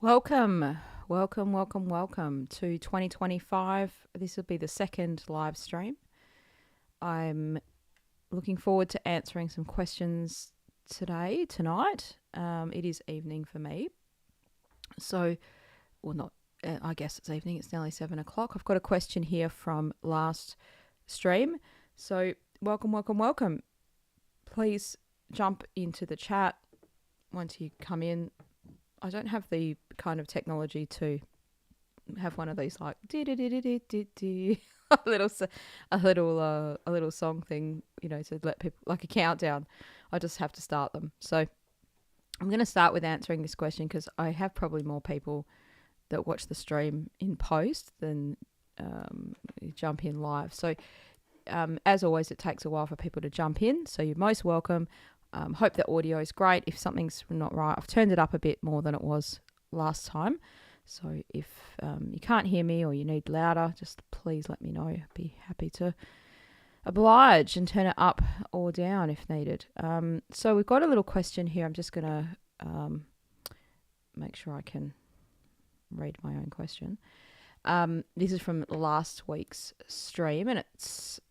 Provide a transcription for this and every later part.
Welcome to 2025. This will be the second live stream. I'm looking forward to answering some questions tonight. It is evening for me. So, well, not, I guess it's evening. It's nearly 7 o'clock. I've got a question here from last stream. So, welcome. Please jump into the chat once you come in. I don't have the kind of technology to have one of these like a little song thing, to let people, like a countdown. I just have to start them. So I'm going to start with answering this question because I have probably more people that watch the stream in post than jump in live. So as always, it takes a while for people to jump in. So you're most welcome. Hope the audio is great. If something's not right, I've turned it up a bit more than it was last time. So if you can't hear me or you need louder, just please let me know. I'd be happy to oblige and turn it up or down if needed. So we've got a little question here. I'm just going to make sure I can read my own question. This is from last week's stream, and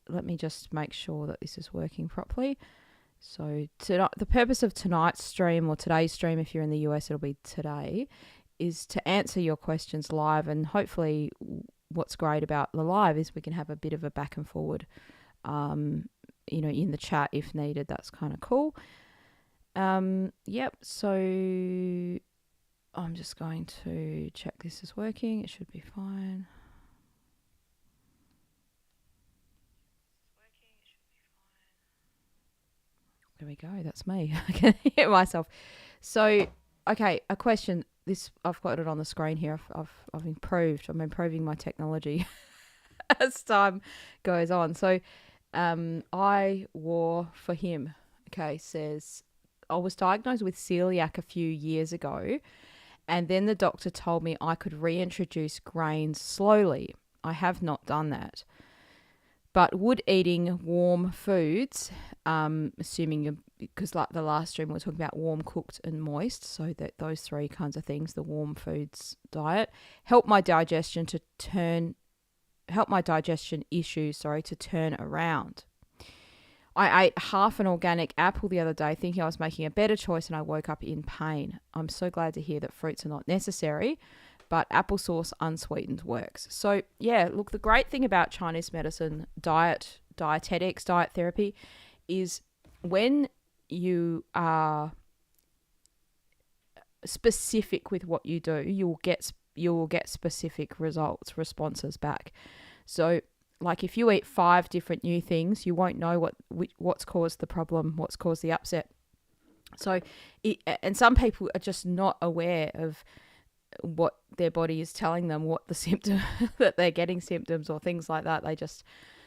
let me just make sure that this is working properly. So the purpose of tonight's stream, or today's stream, if you're in the US, it'll be today, is to answer your questions live. And hopefully what's great about the live is we can have a bit of a back and forward, in the chat if needed. That's kind of cool. So I'm just going to check this is working. It should be fine. There we go. That's me. I can hear myself. So, okay, a question. I've got it on the screen here. I've improved. I'm improving my technology as time goes on. So, I wore for him. Okay, says I was diagnosed with celiac a few years ago, and then the doctor told me I could reintroduce grains slowly. I have not done that. But would eating warm foods, assuming because like the last stream we were talking about warm, cooked and moist, so that those three kinds of things, the warm foods diet, help my digestion issues to turn around. I ate half an organic apple the other day thinking I was making a better choice, and I woke up in pain. I'm so glad to hear that fruits are not necessary, but applesauce unsweetened works. So, yeah, look, the great thing about Chinese medicine, dietetics, diet therapy, is when you are specific with what you do, you will get specific responses back. So, like if you eat 5 different new things, you won't know what's caused the problem, what's caused the upset. So, and some people are just not aware of what their body is telling them, what the symptom that they're getting symptoms or things like that. They just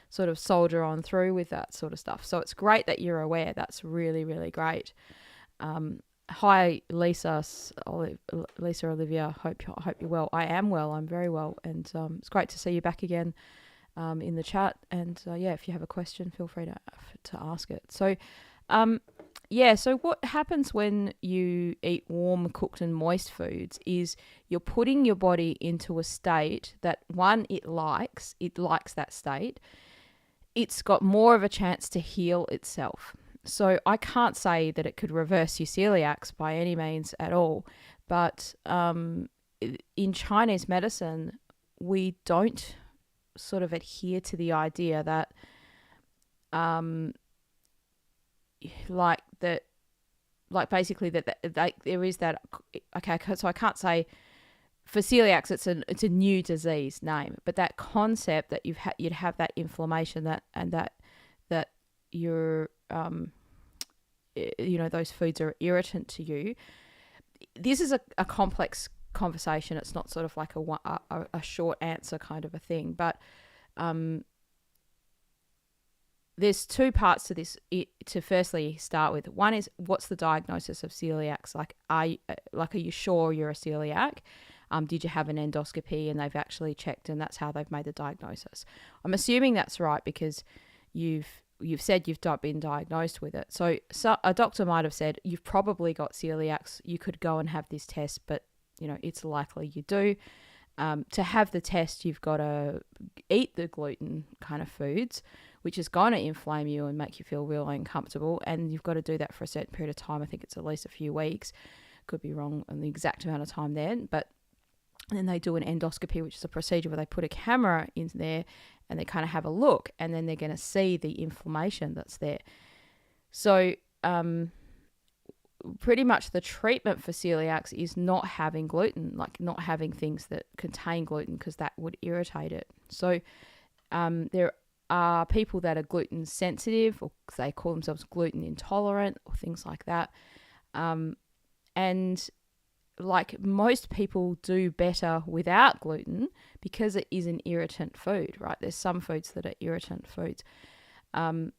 sort of soldier on through with that sort of stuff. So it's great that you're aware. That's really, really great. Hi, Lisa Olivia. Hope you're well. I am well. I'm very well, and it's great to see you back again in the chat. And if you have a question, feel free to ask it. So. So what happens when you eat warm, cooked and moist foods is you're putting your body into a state that, one, it likes that state. It's got more of a chance to heal itself. So I can't say that it could reverse your celiacs by any means at all. But in Chinese medicine, we don't sort of adhere to the idea that basically that there is that. Okay, so I can't say for celiacs it's a new disease name, but that concept that you'd have that inflammation that you're those foods are irritant to you. This is a complex conversation. It's not sort of like a short answer kind of a thing, but there's 2 parts to this to firstly start with. One is, what's the diagnosis of celiacs? Like, are you sure you're a celiac? Did you have an endoscopy and they've actually checked and that's how they've made the diagnosis? I'm assuming that's right because you've said you've been diagnosed with it. So a doctor might have said, you've probably got celiacs. You could go and have this test, but it's likely you do. To have the test, you've got to eat the gluten kind of foods, which is going to inflame you and make you feel really uncomfortable. And you've got to do that for a certain period of time. I think it's at least a few weeks. Could be wrong on the exact amount of time then. But then they do an endoscopy, which is a procedure where they put a camera in there and they kind of have a look. And then they're going to see the inflammation that's there. So pretty much the treatment for celiacs is not having gluten, like not having things that contain gluten, because that would irritate it. So there are people that are gluten sensitive, or they call themselves gluten intolerant, or things like that. And like most people do better without gluten because it is an irritant food, right? There's some foods that are irritant foods. And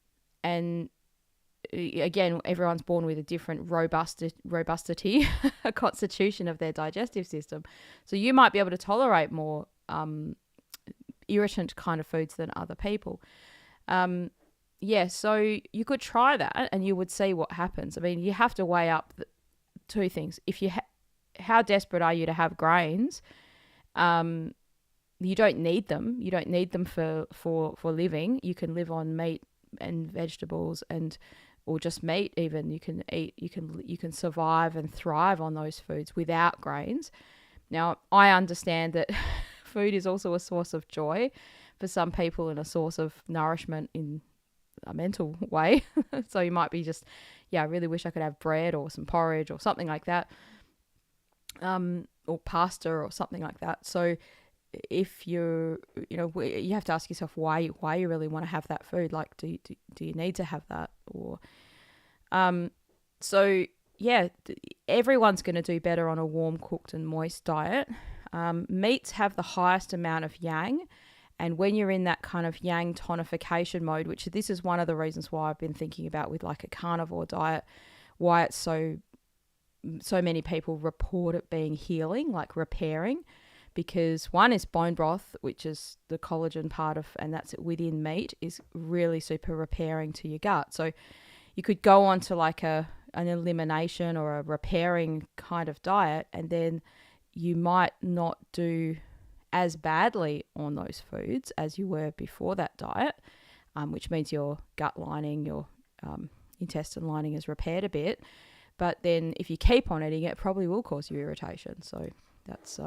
again, everyone's born with a different robustity, a constitution of their digestive system. So you might be able to tolerate more irritant kind of foods than other people. So you could try that and you would see what happens. I mean, you have to weigh up two things. If you how desperate are you to have grains? You don't need them. You don't need them for living. You can live on meat and vegetables or just meat even. You can survive and thrive on those foods without grains. Now, I understand that food is also a source of joy for some people and a source of nourishment in a mental way. So you might be just, I really wish I could have bread or some porridge or something like that, or pasta or something like that. So if you have to ask yourself why you really want to have that food. Like, do you need to have that? Or everyone's going to do better on a warm, cooked and moist diet. Meats have the highest amount of yang, and when you're in that kind of yang tonification mode, which this is one of the reasons why I've been thinking about with like a carnivore diet, why it's so many people report it being healing, like repairing. Because one is bone broth, which is the collagen part of, and that's within meat, is really super repairing to your gut. So you could go on to like an elimination or a repairing kind of diet, and then you might not do as badly on those foods as you were before that diet, which means your gut lining, your intestine lining is repaired a bit. But then if you keep on eating it, it probably will cause you irritation. So that's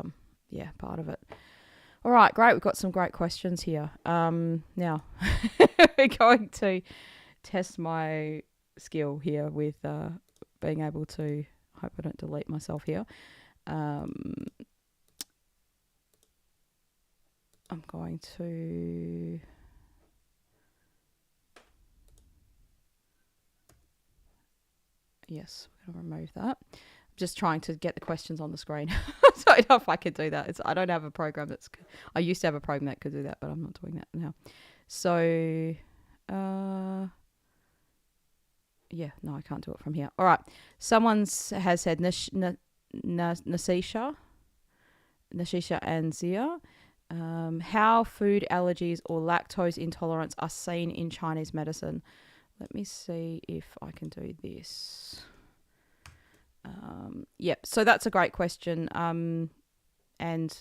part of it. All right, great. We've got some great questions here. Now, we're going to test my skill here with being able to, I hope I don't delete myself here. I'm going to... Yes, we're going to remove that. Just trying to get the questions on the screen. So I don't know if I could do that. I don't have a program I used to have a program that could do that, but I'm not doing that now. So, no, I can't do it from here. All right. Someone has said Nasisha and Zia. How food allergies or lactose intolerance are seen in Chinese medicine. Let me see if I can do this. So that's a great question. And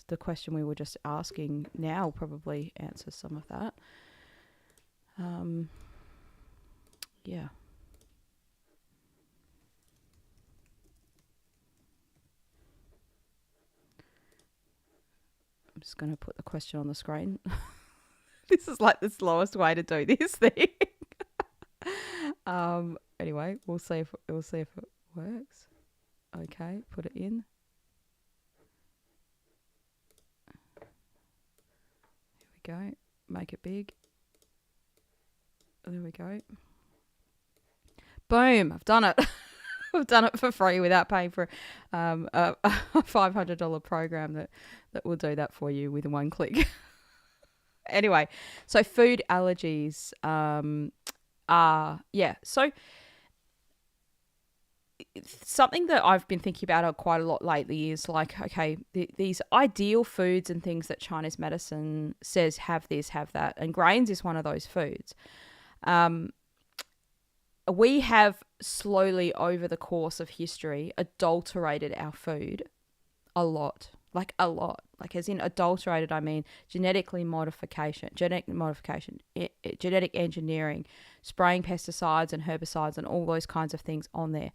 the question we were just asking now probably answers some of that. I'm just going to put the question on the screen. This is like the slowest way to do this thing. Anyway, we'll see if it works. Okay, put it in. Here we go. Make it big. There we go. Boom! I've done it. I've done it for free without paying for a $500 program that will do that for you with one click. Anyway, so food allergies so something that I've been thinking about quite a lot lately is like, okay, these ideal foods and things that Chinese medicine says have this, have that, and grains is one of those foods. We have slowly over the course of history adulterated our food a lot. Like a lot. Like as in adulterated, I mean genetic modification, genetic engineering, spraying pesticides and herbicides and all those kinds of things on there.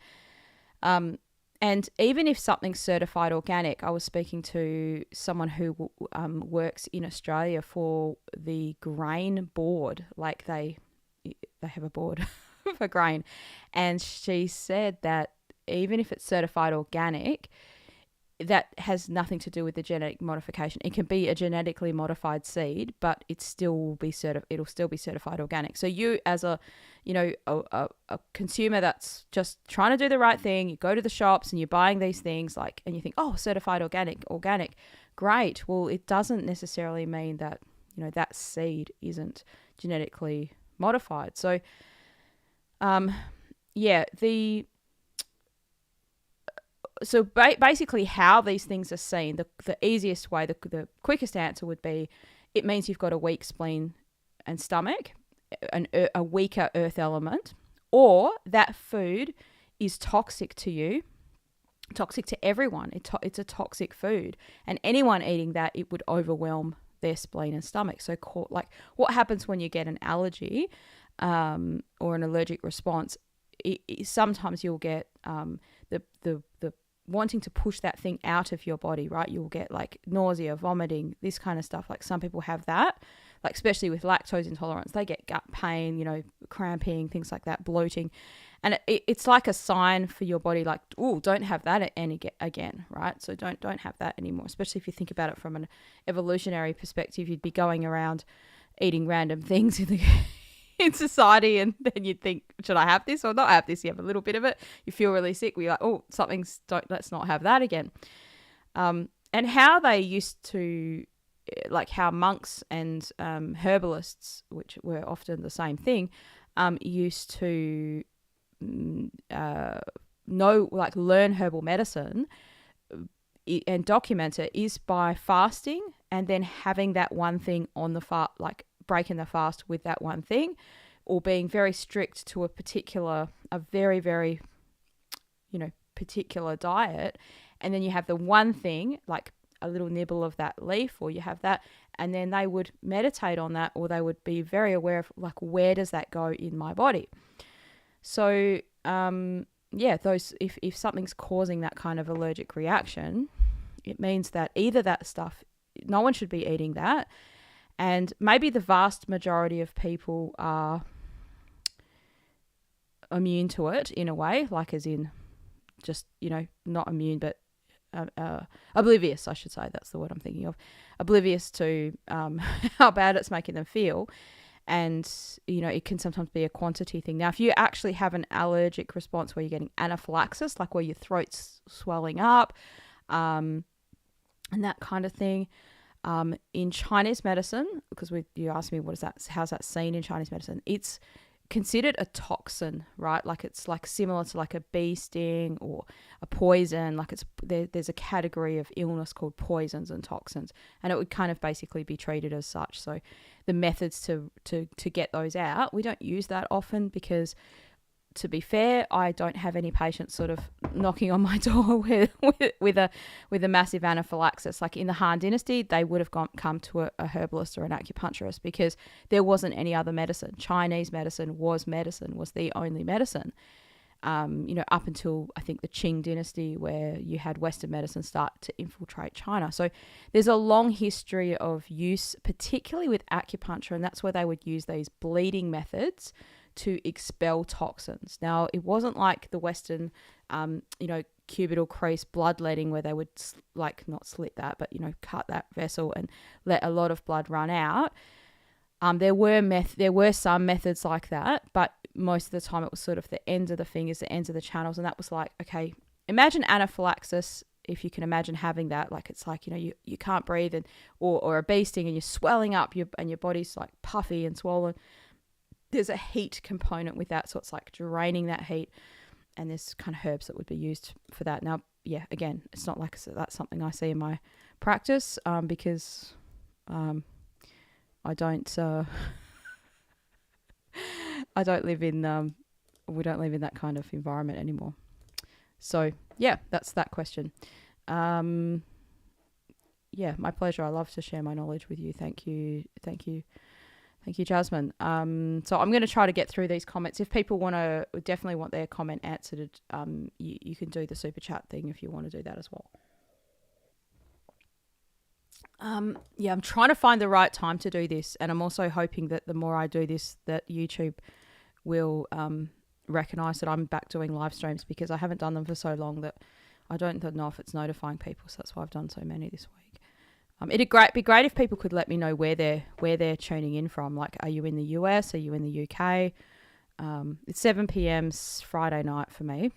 And even if something's certified organic, I was speaking to someone who works in Australia for the grain board. Like they have a board for grain. And she said that even if it's certified organic, that has nothing to do with the genetic modification. It can be a genetically modified seed, but it'll still be certified organic. So you, as a consumer that's just trying to do the right thing, you go to the shops and you're buying these things and you think, oh, certified organic, great. Well, it doesn't necessarily mean that, that seed isn't genetically modified. So, So basically how these things are seen, the easiest way, the quickest answer would be it means you've got a weak spleen and stomach, a weaker earth element, or that food is toxic to you, toxic to everyone. It's a toxic food. And anyone eating that, it would overwhelm their spleen and stomach. So what happens when you get an allergy or an allergic response, sometimes you'll get the wanting to push that thing out of your body, right? You'll get like nausea, vomiting, this kind of stuff. Like some people have that, like especially with lactose intolerance, they get gut pain, cramping, things like that, bloating. And it's like a sign for your body, like, oh, don't have that again, right? So don't have that anymore, especially if you think about it from an evolutionary perspective. You'd be going around eating random things in society, and then you'd think, should I have this or not have this? You have a little bit of it, you feel really sick, we're like, oh, let's not have that again. And how they used to, like how monks and herbalists, which were often the same thing, used to learn herbal medicine and document it, is by fasting and then having that one thing on the fast, like breaking the fast with that one thing, or being very strict to a very, very, particular diet. And then you have the one thing, like a little nibble of that leaf, or you have that, and then they would meditate on that, or they would be very aware of like, where does that go in my body? So, if something's causing that kind of allergic reaction, it means that either that stuff, no one should be eating that. And maybe the vast majority of people are immune to it in a way, like as in just, not immune, but oblivious, I should say. That's the word I'm thinking of. Oblivious to how bad it's making them feel. And, it can sometimes be a quantity thing. Now, if you actually have an allergic response where you're getting anaphylaxis, like where your throat's swelling up and that kind of thing, in Chinese medicine, because you asked me how's that seen in Chinese medicine, it's considered a toxin, right? Like it's like similar to like a bee sting or a poison. Like there's a category of illness called poisons and toxins, and it would kind of basically be treated as such. So the methods to get those out, we don't use that often because, to be fair, I don't have any patients sort of knocking on my door with a massive anaphylaxis. Like in the Han Dynasty, they would have come to a herbalist or an acupuncturist because there wasn't any other medicine. Chinese medicine was the only medicine. Up until I think the Qing Dynasty, where you had Western medicine start to infiltrate China. So there's a long history of use, particularly with acupuncture, and that's where they would use these bleeding methods to expel toxins. Now, it wasn't like the Western, cubital crease bloodletting, where they would not slit that, but, cut that vessel and let a lot of blood run out. There were some methods like that, but most of the time it was sort of the ends of the fingers, the ends of the channels. And that was like, okay, imagine anaphylaxis, if you can imagine having that, like it's like, you can't breathe, and or a bee sting and you're swelling up and your body's like puffy and swollen. There's a heat component with that, so it's like draining that heat, and there's kind of herbs that would be used for that. Now, yeah, again, it's not like that's something I see in my practice because I don't live in we don't live in that kind of environment anymore. So yeah, that's that question. yeah, my pleasure. I love to share my knowledge with you. Thank you. Jasmine. So I'm going to try to get through these comments. If people definitely want their comment answered, you can do the super chat thing if you want to do that as well. Yeah, I'm trying to find the right time to do this, and I'm also hoping that the more I do this, that YouTube will recognize that I'm back doing live streams, because I haven't done them for so long that I don't know if it's notifying people. So that's why I've done so many this week. It'd be great if people could let me know where they're tuning in from. Like, are you in the US? Are you in the UK? It's 7 p.m. Friday night for me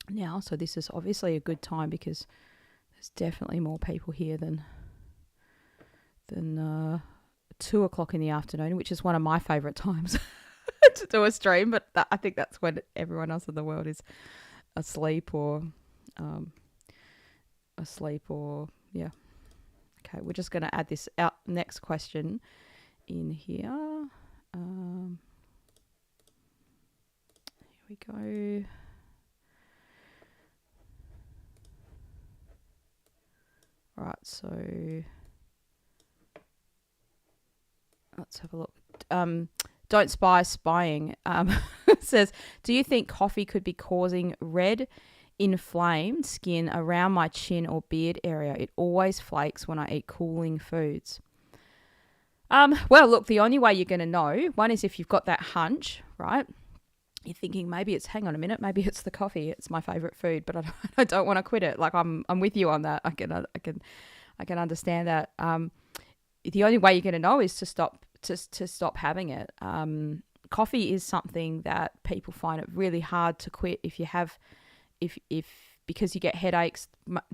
now, so this is obviously a good time because there's definitely more people here than 2 o'clock in the afternoon, which is one of my favorite times to do a stream. But I think that's when everyone else in the world is asleep or yeah. Okay, we're just going to add this next question in here. Here we go. All right, so let's have a look. Don't spying. Says, do you think coffee could be causing red, inflamed skin around my chin or beard area? It always flakes when I eat cooling foods. Well, look, the only way you're going to know, one is if you've got that hunch, right? You're thinking maybe hang on a minute, maybe it's the coffee. It's my favorite food, but I don't want to quit it. Like I'm with you on that. I can understand that. The only way you're going to know is to stop having it. Coffee is something that people find it really hard to quit because you get headaches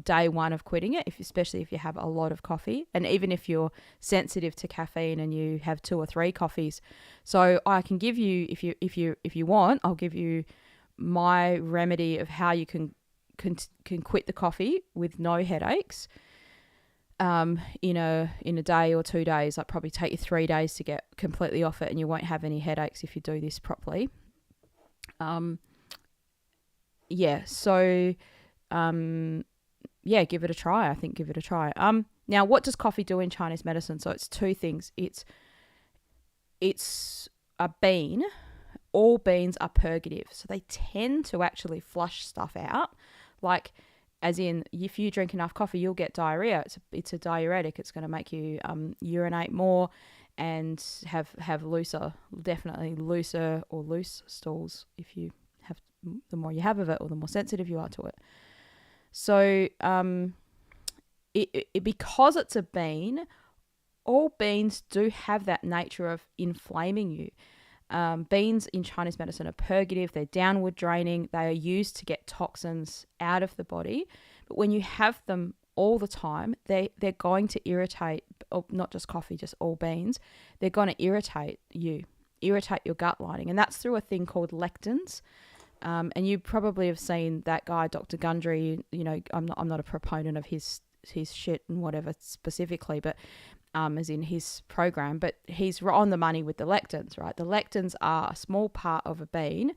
day one of quitting it, especially if you have a lot of coffee, and even if you're sensitive to caffeine and you have 2 or 3 coffees. So I can give you, if you want, I'll give you my remedy of how you can quit the coffee with no headaches. In a day or 2 days. Like, probably take you 3 days to get completely off it, and you won't have any headaches if you do this properly. Give it a try. I think give it a try. Now, what does coffee do in Chinese medicine? So it's 2 things. It's a bean. All beans are purgative, so they tend to actually flush stuff out. Like, as in, if you drink enough coffee, you'll get diarrhea. It's a diuretic. It's going to make you urinate more and have definitely looser or loose stools if you have, the more you have of it or the more sensitive you are to it. So because it's a bean, all beans do have that nature of inflaming you. Beans in Chinese medicine are purgative. They're downward draining. They are used to get toxins out of the body. But when you have them all the time, they're going to irritate, not just coffee, just all beans. They're going to irritate your gut lining. And that's through a thing called lectins. And you probably have seen that guy, Dr. Gundry. You know, I'm not a proponent of his shit and whatever specifically, but as in his program, but he's on the money with the lectins, right? The lectins are a small part of a bean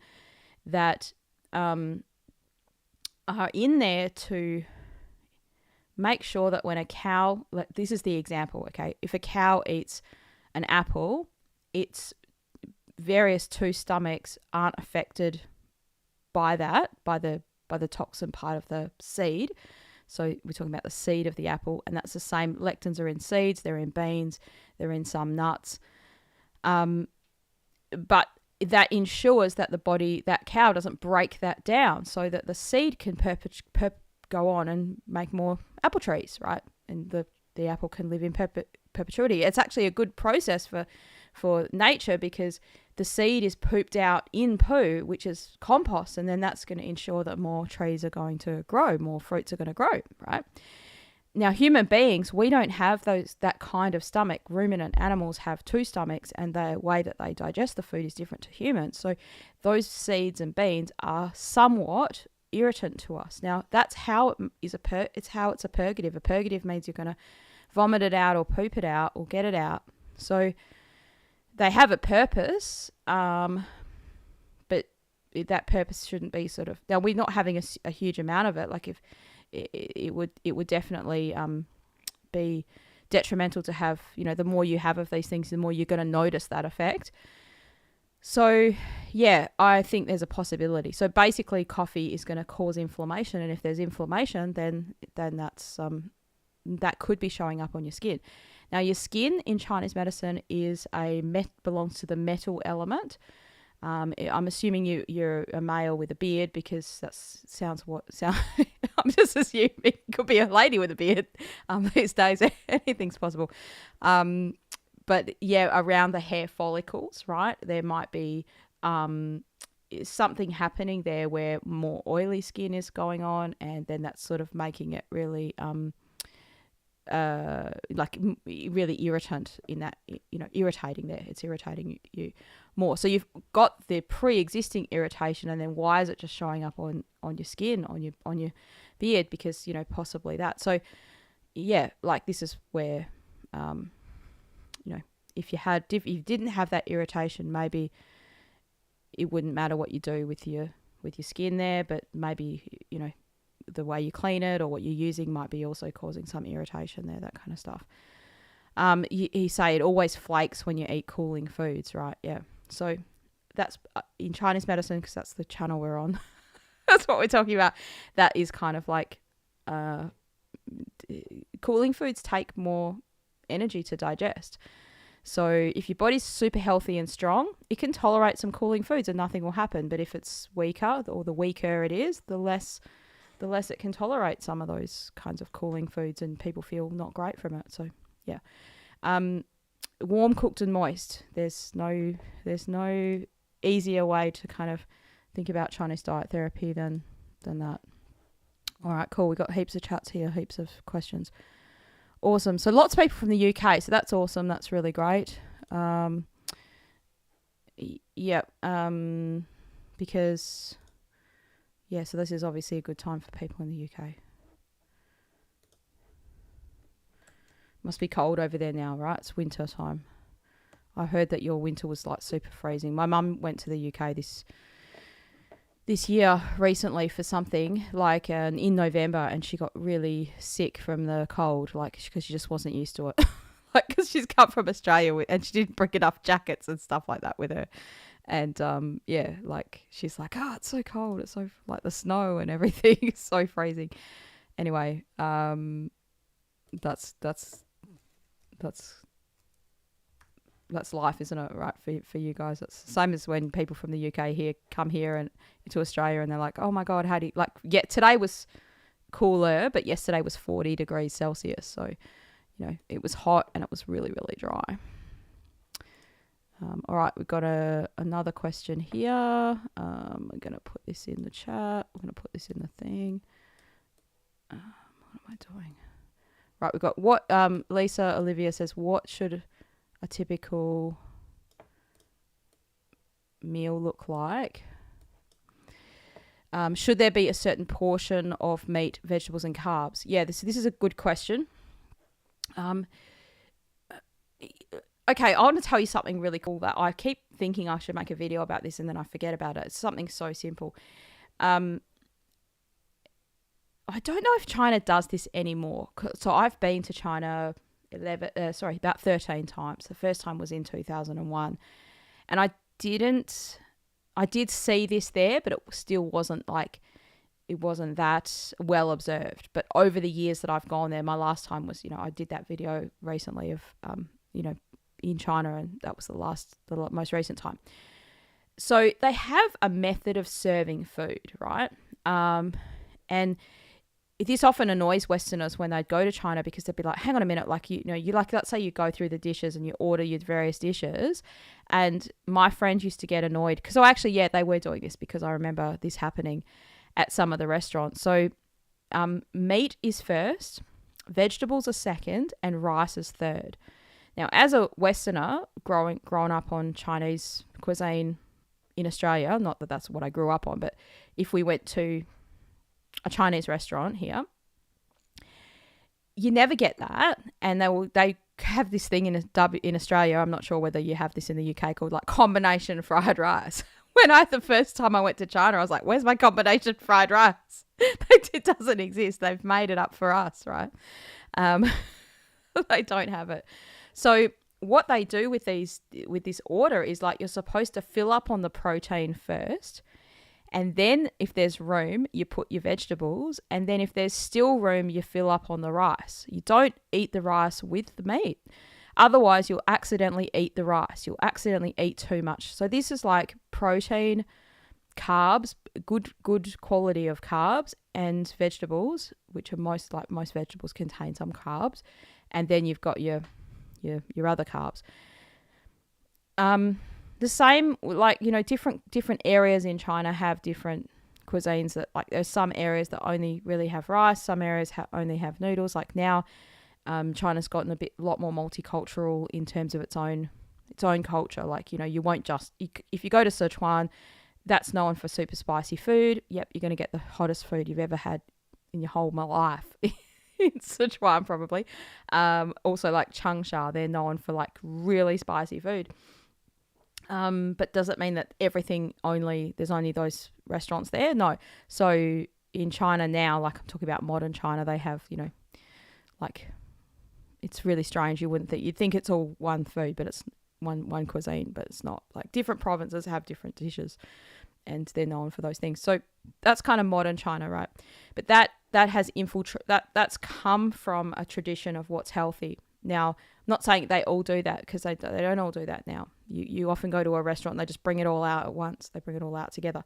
that are in there to make sure that when a cow, this is the example, okay? If a cow eats an apple, its various 2 stomachs aren't affected by that, by the toxin part of the seed. So we're talking about the seed of the apple, and that's the same. Lectins are in seeds, they're in beans, they're in some nuts. But that ensures that that cow doesn't break that down so that the seed can go on and make more apple trees, right? And the apple can live in perpetuity. It's actually a good process for nature because the seed is pooped out in poo, which is compost, and then that's going to ensure that more trees are going to grow, more fruits are going to grow, right? Now, human beings, we don't have that kind of stomach. Ruminant animals have 2 stomachs, and the way that they digest the food is different to humans. So those seeds and beans are somewhat irritant to us. Now, that's how it's a purgative. A purgative means you're going to vomit it out or poop it out or get it out. So they have a purpose, but that purpose shouldn't be sort of. Now, we're not having a huge amount of it. Like, if it would definitely be detrimental to have, the more you have of these things, the more you're going to notice that effect. So, yeah, I think there's a possibility. So basically coffee is going to cause inflammation. And if there's inflammation, then that's that could be showing up on your skin. Now, your skin in Chinese medicine belongs to the metal element. I'm assuming you're a male with a beard, because I'm just assuming it could be a lady with a beard. These days, anything's possible. But yeah, around the hair follicles, right? There might be something happening there where more oily skin is going on, and then that's sort of making it really really irritant in that, irritating there. It's irritating you more. So you've got the pre-existing irritation, and then why is it just showing up on your skin, on your beard? Because, possibly that. So yeah, like this is where, if you didn't have that irritation, maybe it wouldn't matter what you do with your skin there, but maybe, the way you clean it or what you're using might be also causing some irritation there, that kind of stuff. You say it always flakes when you eat cooling foods, right? Yeah. So that's in Chinese medicine, because that's the channel we're on. That's what we're talking about. That is kind of like cooling foods take more energy to digest. So if your body's super healthy and strong, it can tolerate some cooling foods and nothing will happen. But if it's weaker, or the weaker it is, the less it can tolerate some of those kinds of cooling foods, and people feel not great from it. So yeah. Warm, cooked and moist. There's no easier way to kind of think about Chinese diet therapy than that. All right, cool. We've got heaps of chats here, heaps of questions. Awesome. So lots of people from the UK. So that's awesome. That's really great. Because, so this is obviously a good time for people in the UK. Must be cold over there now, right? It's winter time. I heard that your winter was like super freezing. My mum went to the UK this year recently for something like in November, and she got really sick from the cold, like because she just wasn't used to it. Like, because she's come from Australia and she didn't bring enough jackets and stuff like that with her. And like she's like, oh, it's so cold. It's so like the snow and everything is so freezing. Anyway, that's life, isn't it? Right, for you guys. It's the same as when people from the UK come here and to Australia, and they're like, oh my God, how do you like? Yeah, today was cooler, but yesterday was 40 degrees Celsius. So, it was hot and it was really, really dry. All right, we've got another question here. I'm going to put this in the chat. I'm going to put this in the thing. What am I doing? Right, we've got what Lisa Olivia says, what should a typical meal look like? Should there be a certain portion of meat, vegetables and carbs? Yeah, this is a good question. Okay, I want to tell you something really cool that I keep thinking I should make a video about this and then I forget about it. It's something so simple. I don't know if China does this anymore. So I've been to China about 13 times. The first time was in 2001. And I did see this there, but it still wasn't that well observed. But over the years that I've gone there, my last time was, I did that video recently of, in China, and that was the most recent time. So they have a method of serving food, right? And this often annoys Westerners when they go to China, because they'd be like, hang on a minute, like, let's say you go through the dishes and you order your various dishes. And my friend used to get annoyed because, they were doing this, because I remember this happening at some of the restaurants. So meat is first, vegetables are second, and rice is third. Now, as a Westerner grown up on Chinese cuisine in Australia, not that that's what I grew up on, but if we went to a Chinese restaurant here, you never get that. And they have this thing in Australia, I'm not sure whether you have this in the UK, called like combination fried rice. The first time I went to China, I was like, where's my combination fried rice? It doesn't exist. They've made it up for us, right? They don't have it. So what they do with this order is like you're supposed to fill up on the protein first, and then if there's room, you put your vegetables, and then if there's still room, you fill up on the rice. You don't eat the rice with the meat. Otherwise, you'll accidentally eat the rice. You'll accidentally eat too much. So this is like protein, carbs, good quality of carbs, and vegetables, which are most vegetables contain some carbs, and then you've got your other carbs. The same, like, different areas in China have different cuisines. That, like, there's some areas that only really have rice, some areas only have noodles. Like now, China's gotten a lot more multicultural in terms of its own culture. Like, you won't just, if you go to Sichuan, that's known for super spicy food. Yep, you're going to get the hottest food you've ever had in your whole life in Sichuan, probably. Also, like Changsha, they're known for like really spicy food. But does it mean that there's only those restaurants there? No. So in China now, like I'm talking about modern China, they have, like, it's really strange. You'd think it's all one food, but it's one cuisine, but it's not. Like, different provinces have different dishes, and they're known for those things. So that's kind of modern China, right? But that has that's come from a tradition of what's healthy. Now, I'm not saying they all do that, because they don't all do that now. You often go to a restaurant and they just bring it all out at once. They bring it all out together.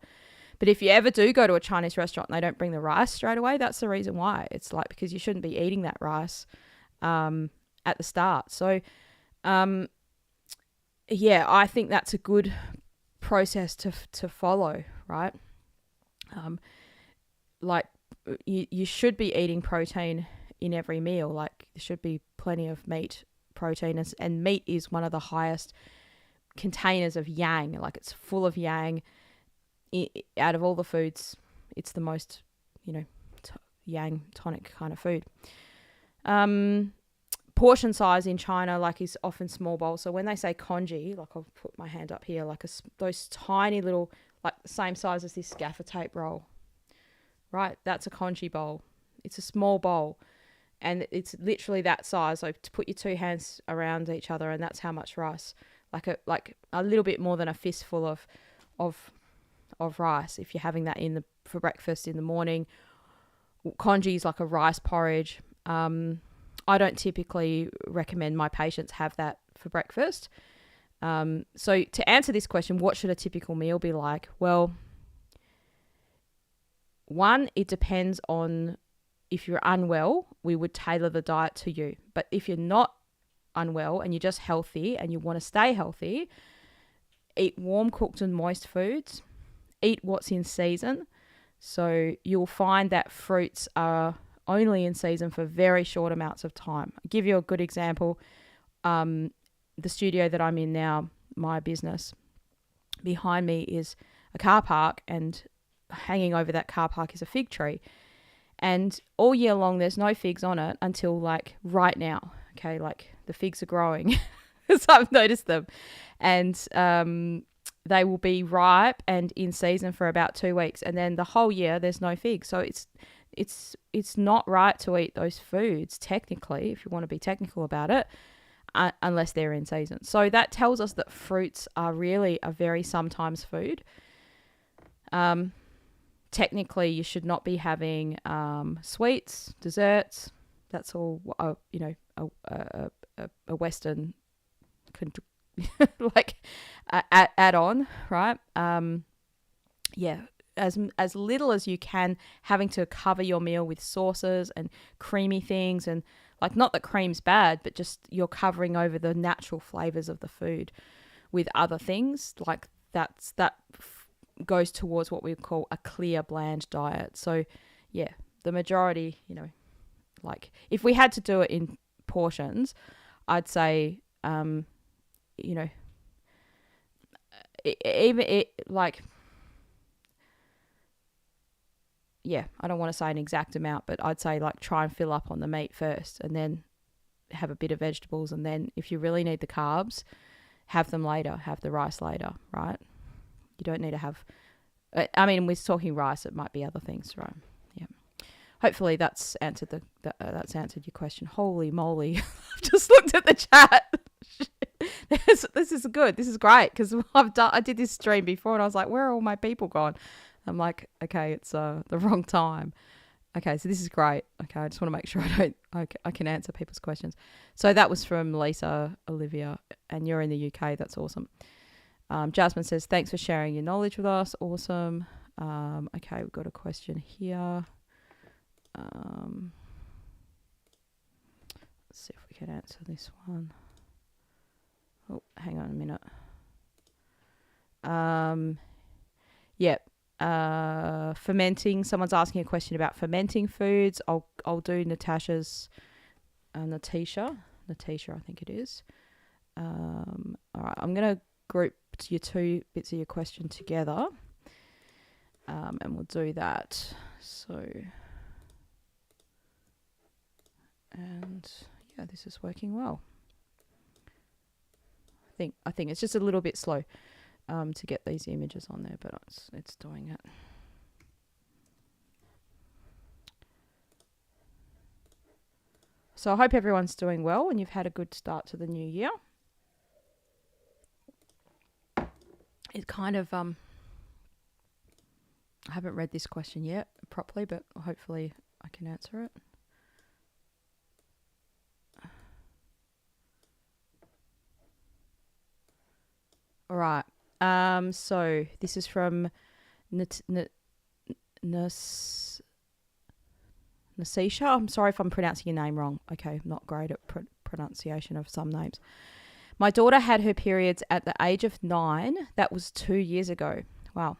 But if you ever do go to a Chinese restaurant and they don't bring the rice straight away, that's the reason why. It's like, because you shouldn't be eating that rice at the start. So, I think that's a good process to follow, right? Like, you should be eating protein in every meal. Like, there should be plenty of meat, protein, and meat is one of the highest containers of yang. Like, it's full of yang. Out of all the foods, it's the most, yang tonic kind of food. Portion size in China, like, is often small bowls. So when they say congee, like, I'll put my hand up here, like those tiny little, like the same size as this gaffer tape roll, right? That's a congee bowl. It's a small bowl, and it's literally that size. So to put your two hands around each other, and that's how much rice, like a little bit more than a fistful of rice. If you're having that for breakfast in the morning, congee is like a rice porridge. I don't typically recommend my patients have that for breakfast. So to answer this question, what should a typical meal be like? Well, one, it depends on, if you're unwell, we would tailor the diet to you. But if you're not unwell and you're just healthy and you want to stay healthy, eat warm, cooked and moist foods. Eat what's in season. So you'll find that fruits are only in season for very short amounts of time. I'll give you a good example. The studio that I'm in now, my business, behind me is a car park, and hanging over that car park is a fig tree. And all year long, there's no figs on it until like right now. Okay, like the figs are growing. So I've noticed them. And they will be ripe and in season for about 2 weeks. And then the whole year, there's no figs. So it's not right to eat those foods, technically, if you want to be technical about it, unless they're in season. So that tells us that fruits are really a very sometimes food. Technically, you should not be having sweets, desserts. That's all, a Western like add on, right? As little as you can, having to cover your meal with sauces and creamy things, and like, not that cream's bad, but just you're covering over the natural flavors of the food with other things. Like, that goes towards what we call a clear, bland diet. So yeah, the majority, like, if we had to do it in portions, I'd say I don't want to say an exact amount, but I'd say, like, try and fill up on the meat first, and then have a bit of vegetables, and then if you really need the carbs, have them later, have the rice later, right? You don't need to have, we're talking rice, it might be other things, right? Yeah. hopefully that's answered that's answered your question. Holy moly! I've just looked at the chat. This is good. This is great because I did this stream before and I was like, where are all my people gone? I'm like, okay, it's the wrong time. Okay, so this is great. Okay, I just want to make sure I can answer people's questions. So that was from Lisa Olivia, and you're in the UK. That's awesome. Jasmine says, thanks for sharing your knowledge with us. Awesome. Okay, we've got a question here. Let's see if we can answer this one. Oh, hang on a minute. Yep. Fermenting. Someone's asking a question about fermenting foods. I'll do Natasha's, Natisha, I think it is. All right, I'm gonna group your two bits of your question together, and we'll do that. So, and yeah, this is working well. I think it's just a little bit slow to get these images on there, but it's doing it. So I hope everyone's doing well and you've had a good start to the new year. It kind of I haven't read this question yet properly, but hopefully I can answer it. All right. So this is from Nasisha. I'm sorry if I'm pronouncing your name wrong. Okay, I'm not great at pronunciation of some names. My daughter had her periods at the age of 9. That was 2 years ago. Wow.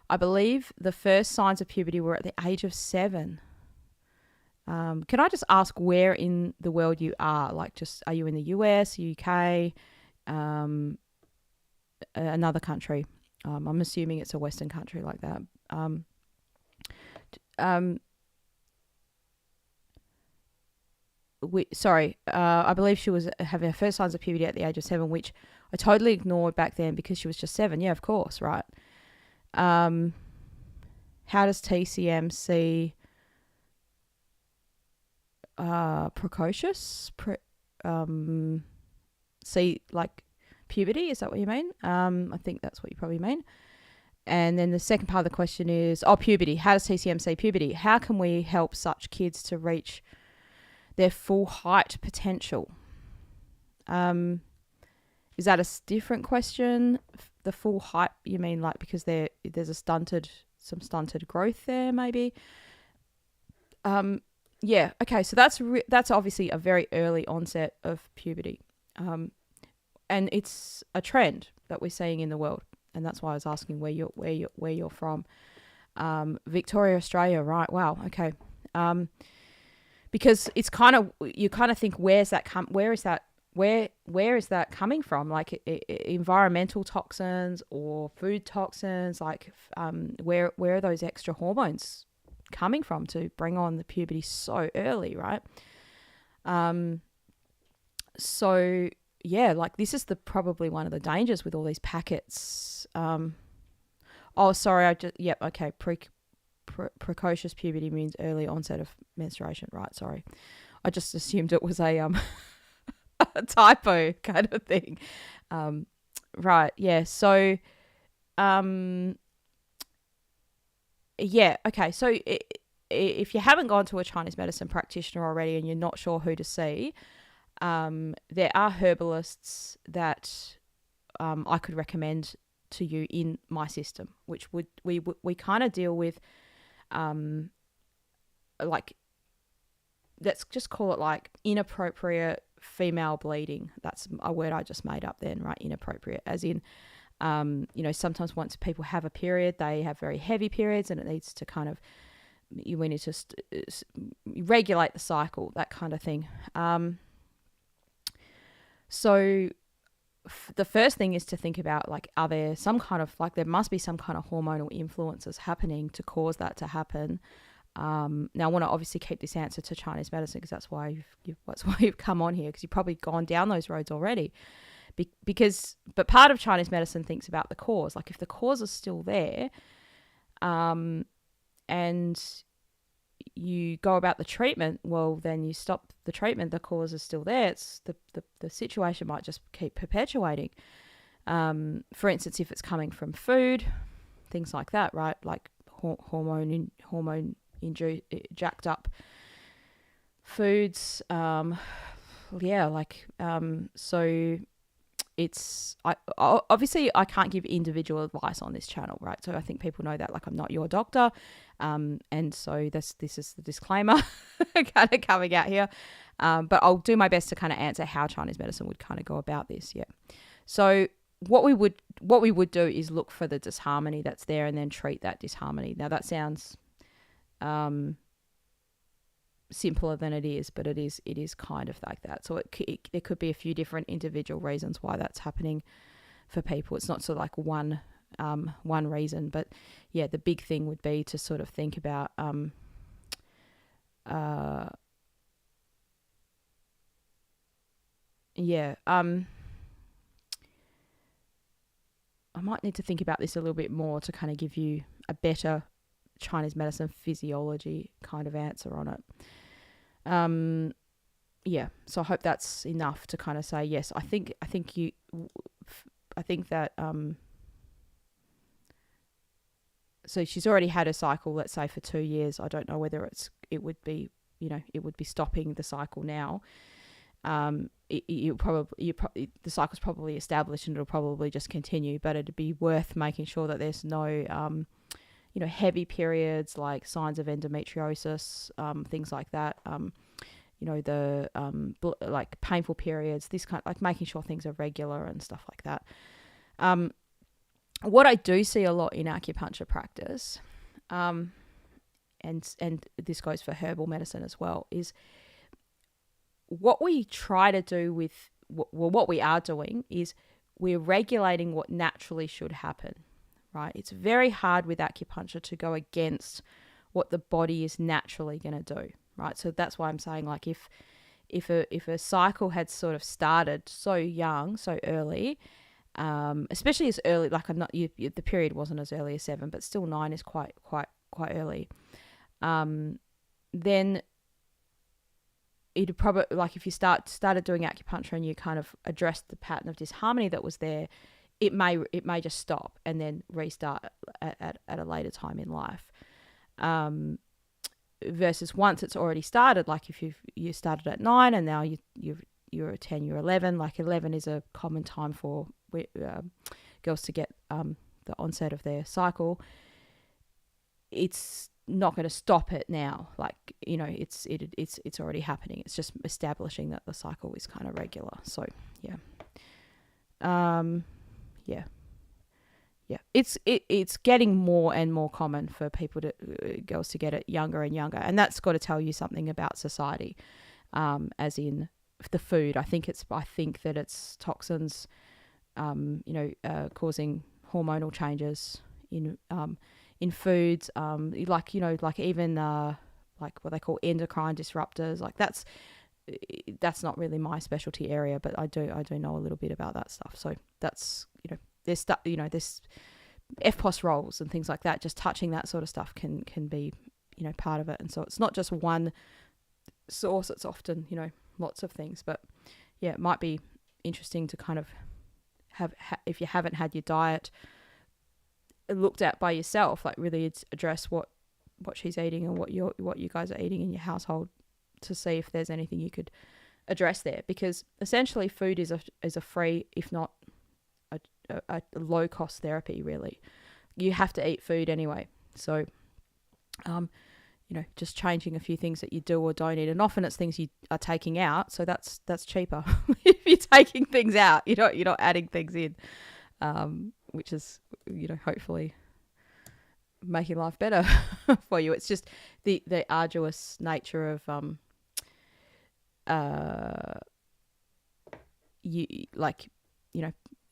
I believe the first signs of puberty were at the age of 7. Can I just ask where in the world you are? Like, just are you in the US, UK, another country? I'm assuming it's a Western country like that. I believe she was having her first signs of puberty at the age of 7, which I totally ignored back then because she was just 7. Yeah, of course, right. How does TCM see precocious? See like puberty? Is that what you mean? I think that's what you probably mean. And then the second part of the question is, puberty. How does TCM see puberty? How can we help such kids to reach their full height potential? Is that a different question? The full height, you mean like because there's some stunted growth there, maybe? Yeah. Okay. So that's obviously a very early onset of puberty, and it's a trend that we're seeing in the world, and that's why I was asking where you're from. Victoria, Australia, right? Wow. Okay. Because it's you kind of think where is that coming from? Like environmental toxins or food toxins? Like where are those extra hormones coming from to bring on the puberty so early, right? So yeah, like this is probably one of the dangers with all these packets. Okay. Precocious puberty means early onset of menstruation, right? Sorry, I just assumed it was a a typo kind of thing. Right, yeah. So, yeah, okay. So if you haven't gone to a Chinese medicine practitioner already and you're not sure who to see, there are herbalists that I could recommend to you in my system, which we kind of deal with. Like, let's just call it like inappropriate female bleeding. That's a word I just made up then, right? Inappropriate, as in, sometimes once people have a period, they have very heavy periods and it needs to we need to regulate the cycle, that kind of thing. So the first thing is to think about, like, are there there must be some kind of hormonal influences happening to cause that to happen. Now I want to obviously keep this answer to Chinese medicine because that's why you've come on here, because you've probably gone down those roads already. But part of Chinese medicine thinks about the cause. Like if the cause is still there, and you go about the treatment, well, then you stop the treatment, the cause is still there. It's the situation might just keep perpetuating. For instance, if it's coming from food, things like that, right? Like hormone jacked up foods. So it's obviously I can't give individual advice on this channel, right? So I think people know that, like, I'm not your doctor, and so this is the disclaimer kind of coming out here. But I'll do my best to kind of answer how Chinese medicine would kind of go about this. Yeah. So what we would do is look for the disharmony that's there and then treat that disharmony. Now that sounds simpler than it is, but it is kind of like that. So there could be a few different individual reasons why that's happening for people. It's not sort of like one reason, but yeah, the big thing would be to sort of think about I might need to think about this a little bit more to kind of give you a better Chinese medicine physiology kind of answer on it. So I hope that's enough to kind of say, yes, I think that so she's already had a cycle, let's say, for 2 years. I don't know whether it would be stopping the cycle now. The cycle's probably established and it'll probably just continue, but it'd be worth making sure that there's no heavy periods, like signs of endometriosis, things like that, like painful periods, this kind, like making sure things are regular and stuff like that. What I do see a lot in acupuncture practice, and this goes for herbal medicine as well, is what we try to do with, what we are doing is we're regulating what naturally should happen, right? It's very hard with acupuncture to go against what the body is naturally going to do, right? So that's why I'm saying, like, if a cycle had sort of started so young, so early, especially as early, like the period wasn't as early as 7, but still 9 is quite early. Then it'd probably, like, if you started doing acupuncture and you kind of addressed the pattern of disharmony that was there, it may just stop and then restart at a later time in life. Versus once it's already started, like if you started at 9 and now you're 10, you're 11. Like 11 is a common time for girls to get the onset of their cycle. It's not going to stop it now. Like, it's already happening. It's just establishing that the cycle is kind of regular. So yeah. It's getting more and more common for girls to get it younger and younger, and that's got to tell you something about society, as in the food. I think that it's toxins, causing hormonal changes in foods, like even like what they call endocrine disruptors. Like that's not really my specialty area, but I do know a little bit about that stuff. So that's, there's FPOS roles and things like that. Just touching that sort of stuff can be, part of it. And so it's not just one source. It's often, lots of things. But yeah, it might be interesting to kind of if you haven't had your diet looked at by yourself, like really address what she's eating and what you guys are eating in your household, to see if there's anything you could address there. Because essentially food is a free, if not a low cost therapy, really. You have to eat food anyway. So, just changing a few things that you do or don't eat. And often it's things you are taking out. So that's cheaper. If you're taking things out, you're not adding things in, which is, hopefully making life better for you. It's just the arduous nature of,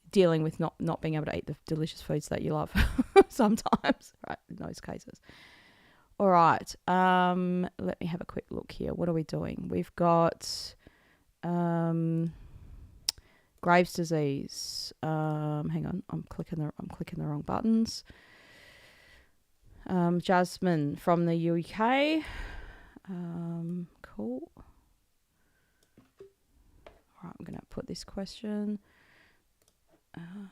dealing with not being able to eat the delicious foods that you love sometimes, right, in those cases. All right, let me have a quick look here. What are we doing? We've got Graves' disease. Hang on, I'm clicking the wrong buttons. Jasmine from the UK. Cool. All right, I'm going to put this question. I'm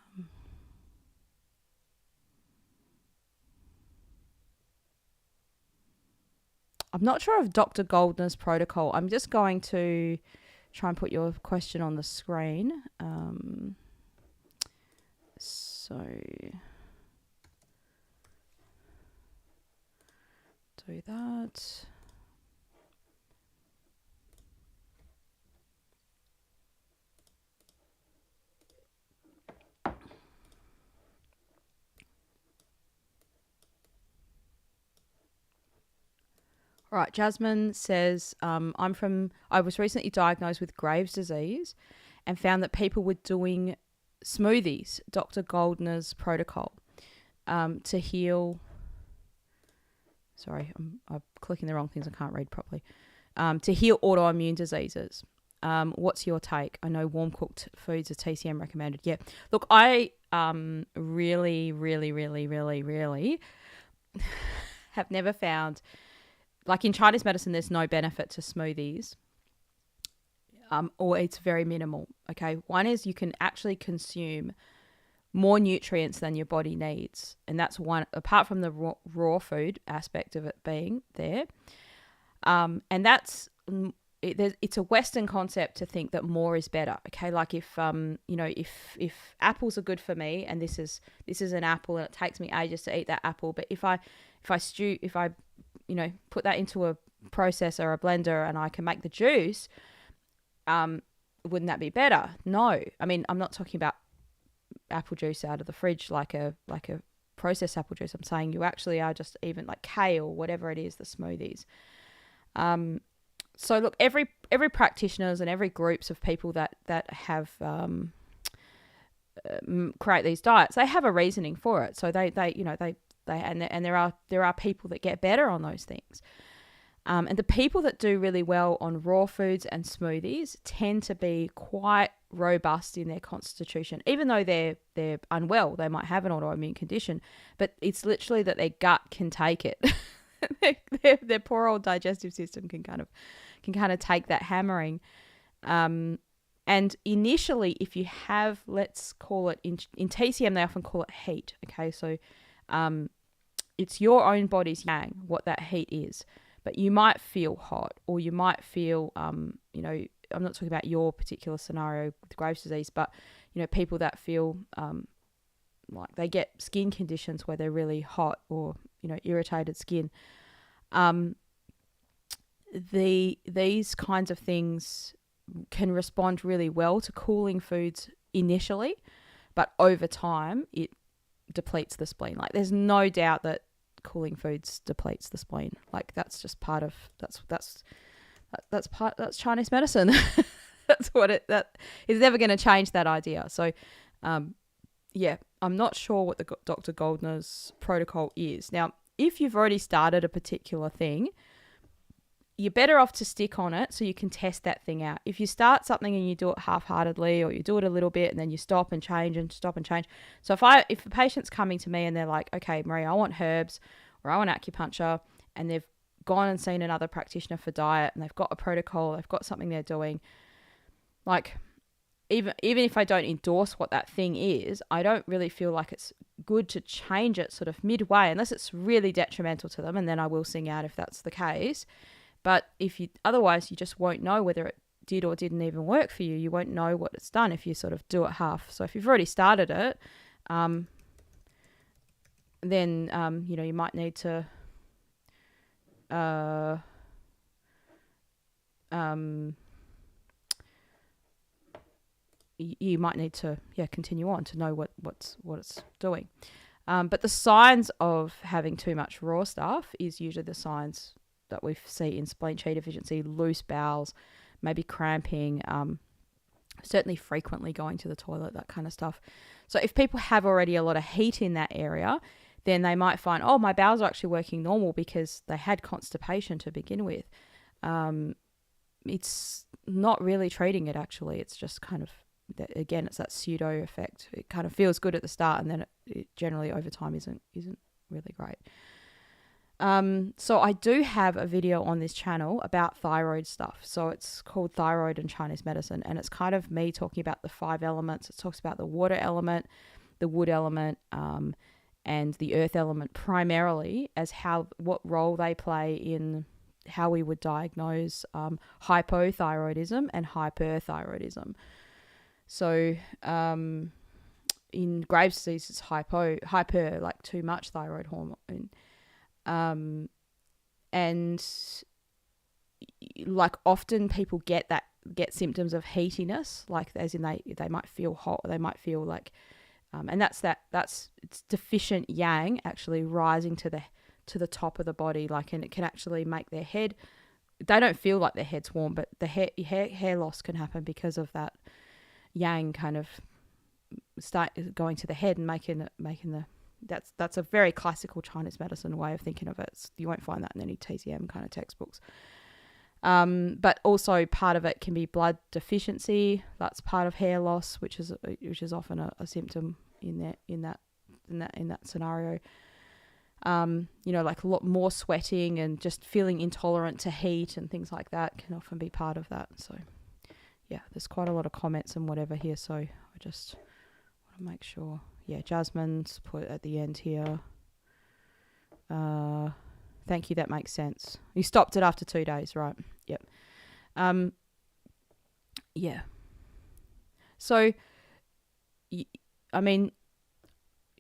not sure of Dr. Goldner's protocol. I'm just going to try and put your question on the screen. So do that. All right, Jasmine says, I was recently diagnosed with Graves' disease and found that people were doing smoothies, Dr. Goldner's protocol, to heal. Sorry, I'm clicking the wrong things. I can't read properly. To heal autoimmune diseases. What's your take? I know warm cooked foods are TCM recommended. Yeah. Look, I really, really, really, really, really have never found, like in Chinese medicine, there's no benefit to smoothies, or it's very minimal. Okay. One is you can actually consume more nutrients than your body needs. And that's one, apart from the raw food aspect of it being there. And that's, it's a Western concept to think that more is better. Okay. Like if apples are good for me and this is an apple and it takes me ages to eat that apple. But if I put that into a processor or a blender and I can make the juice, wouldn't that be better? No. I mean, I'm not talking about apple juice out of the fridge like a processed apple juice. I'm saying you actually are just even like kale, whatever it is, the smoothies. So look, every practitioners and every groups of people that have create these diets, they have a reasoning for it. So they there are people that get better on those things. And the people that do really well on raw foods and smoothies tend to be quite robust in their constitution, even though they're unwell. They might have an autoimmune condition, but it's literally that their gut can take it. their poor old digestive system can kind of take that hammering. And initially, if you have, let's call it in TCM, they often call it heat. Okay, so it's your own body's yang, what that heat is. But you might feel hot, or you might feel, I'm not talking about your particular scenario with Graves' disease, but, people that feel like they get skin conditions where they're really hot or, irritated skin. These kinds of things can respond really well to cooling foods initially, but over time it depletes the spleen. Like there's no doubt that cooling foods depletes the spleen. Like that's just part of that's Chinese medicine. That is never going to change that idea. So I'm not sure what the Dr. Goldner's protocol is. Now, if you've already started a particular thing, you're better off to stick on it so you can test that thing out. If you start something and you do it half-heartedly, or you do it a little bit and then you stop and change and stop and change. So if a patient's coming to me and they're like, okay, Marie, I want herbs or I want acupuncture, and they've gone and seen another practitioner for diet and they've got a protocol, they've got something they're doing, like even if I don't endorse what that thing is, I don't really feel like it's good to change it sort of midway unless it's really detrimental to them, and then I will sing out if that's the case. But otherwise you just won't know whether it did or didn't even work for you. You won't know what it's done if you sort of do it half. So if you've already started it, then you might need to you might need to continue on to know what it's doing. But the signs of having too much raw stuff is usually the signs that we see in spleen qi deficiency: loose bowels, maybe cramping, certainly frequently going to the toilet, that kind of stuff. So if people have already a lot of heat in that area, then they might find, oh, my bowels are actually working normal because they had constipation to begin with. It's not really treating it, actually. It's just kind of, again, it's that pseudo effect. It kind of feels good at the start, and then it generally over time isn't really great. So I do have a video on this channel about thyroid stuff. So it's called Thyroid and Chinese Medicine, and it's kind of me talking about the 5 elements. It talks about the water element, the wood element, and the earth element primarily as what role they play in how we would diagnose hypothyroidism and hyperthyroidism. So in Graves' disease, it's hyper, like too much thyroid hormone. And like often people get symptoms of heatiness, like as in they might feel hot, or they might feel like, and that's it's deficient yang actually rising to the top of the body, like, and it can actually make their head. They don't feel like their head's warm, but the hair loss can happen because of that yang kind of start going to the head and making the. That's a very classical Chinese medicine way of thinking of it. You won't find that in any TCM kind of textbooks. But also part of it can be blood deficiency. That's part of hair loss, which is often a symptom in that scenario. Like a lot more sweating and just feeling intolerant to heat and things like that can often be part of that. So yeah, there's quite a lot of comments and whatever here. So I just want to make sure. Yeah, Jasmine's put at the end here. Thank you, that makes sense. You stopped it after 2 days, right? Yep. Yeah. So, I mean,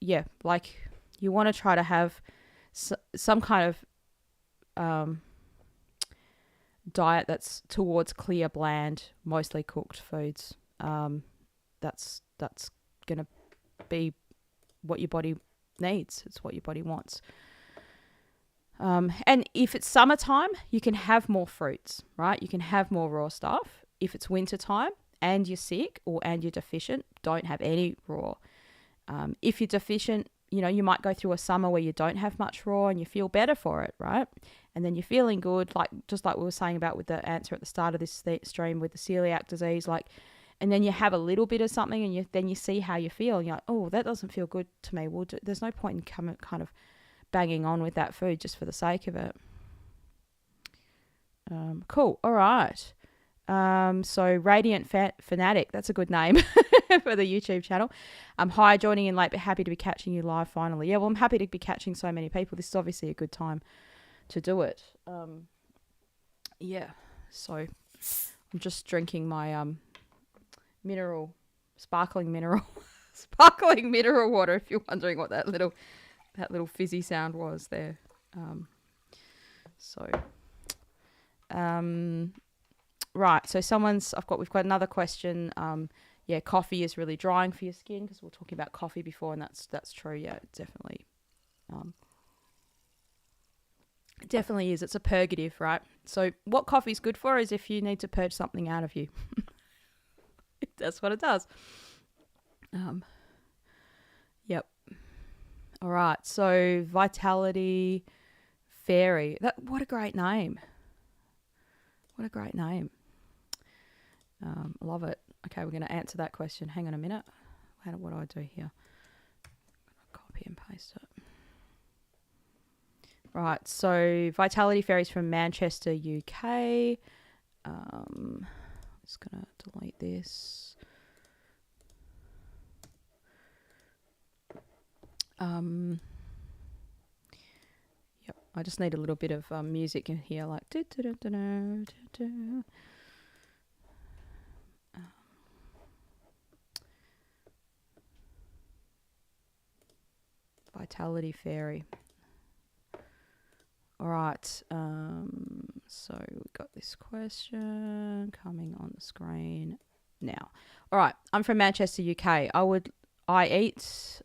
yeah, like you want to try to have some kind of diet that's towards clear, bland, mostly cooked foods. That's going to be what your body needs. It's what your body wants. And if it's summertime, you can have more fruits, right? You can have more raw stuff. If it's wintertime and you're sick and you're deficient, don't have any raw. If you're deficient, you might go through a summer where you don't have much raw and you feel better for it, right? And then you're feeling good, just like we were saying about with the answer at the start of this stream with the celiac disease, and then you have a little bit of something and then you see how you feel. And you're like, oh, that doesn't feel good to me. Well, there's no point in kind of banging on with that food just for the sake of it. Cool. All right. So Radiant Fanatic, that's a good name for the YouTube channel. Hi, joining in late, but happy to be catching you live finally. Yeah, well, I'm happy to be catching so many people. This is obviously a good time to do it. Yeah. So I'm just drinking my sparkling mineral water, if you're wondering what that little fizzy sound was there. Right, so we've got another question. Yeah, coffee is really drying for your skin, because we were talking about coffee before, and that's true. Yeah, it definitely is. It's a purgative, right? So what coffee's good for is if you need to purge something out of you. That's what it does. Yep. All right. So Vitality Fairy. What a great name. What a great name. Love it. Okay, we're going to answer that question. Hang on a minute. What do I do here? Copy and paste it. Right. So Vitality Fairy's from Manchester, UK. Just going to delete this. Yep, I just need a little bit of music in here, like Vitality Fairy. All right, so we've got this question coming on the screen now. All right, I'm from Manchester, UK. I would eat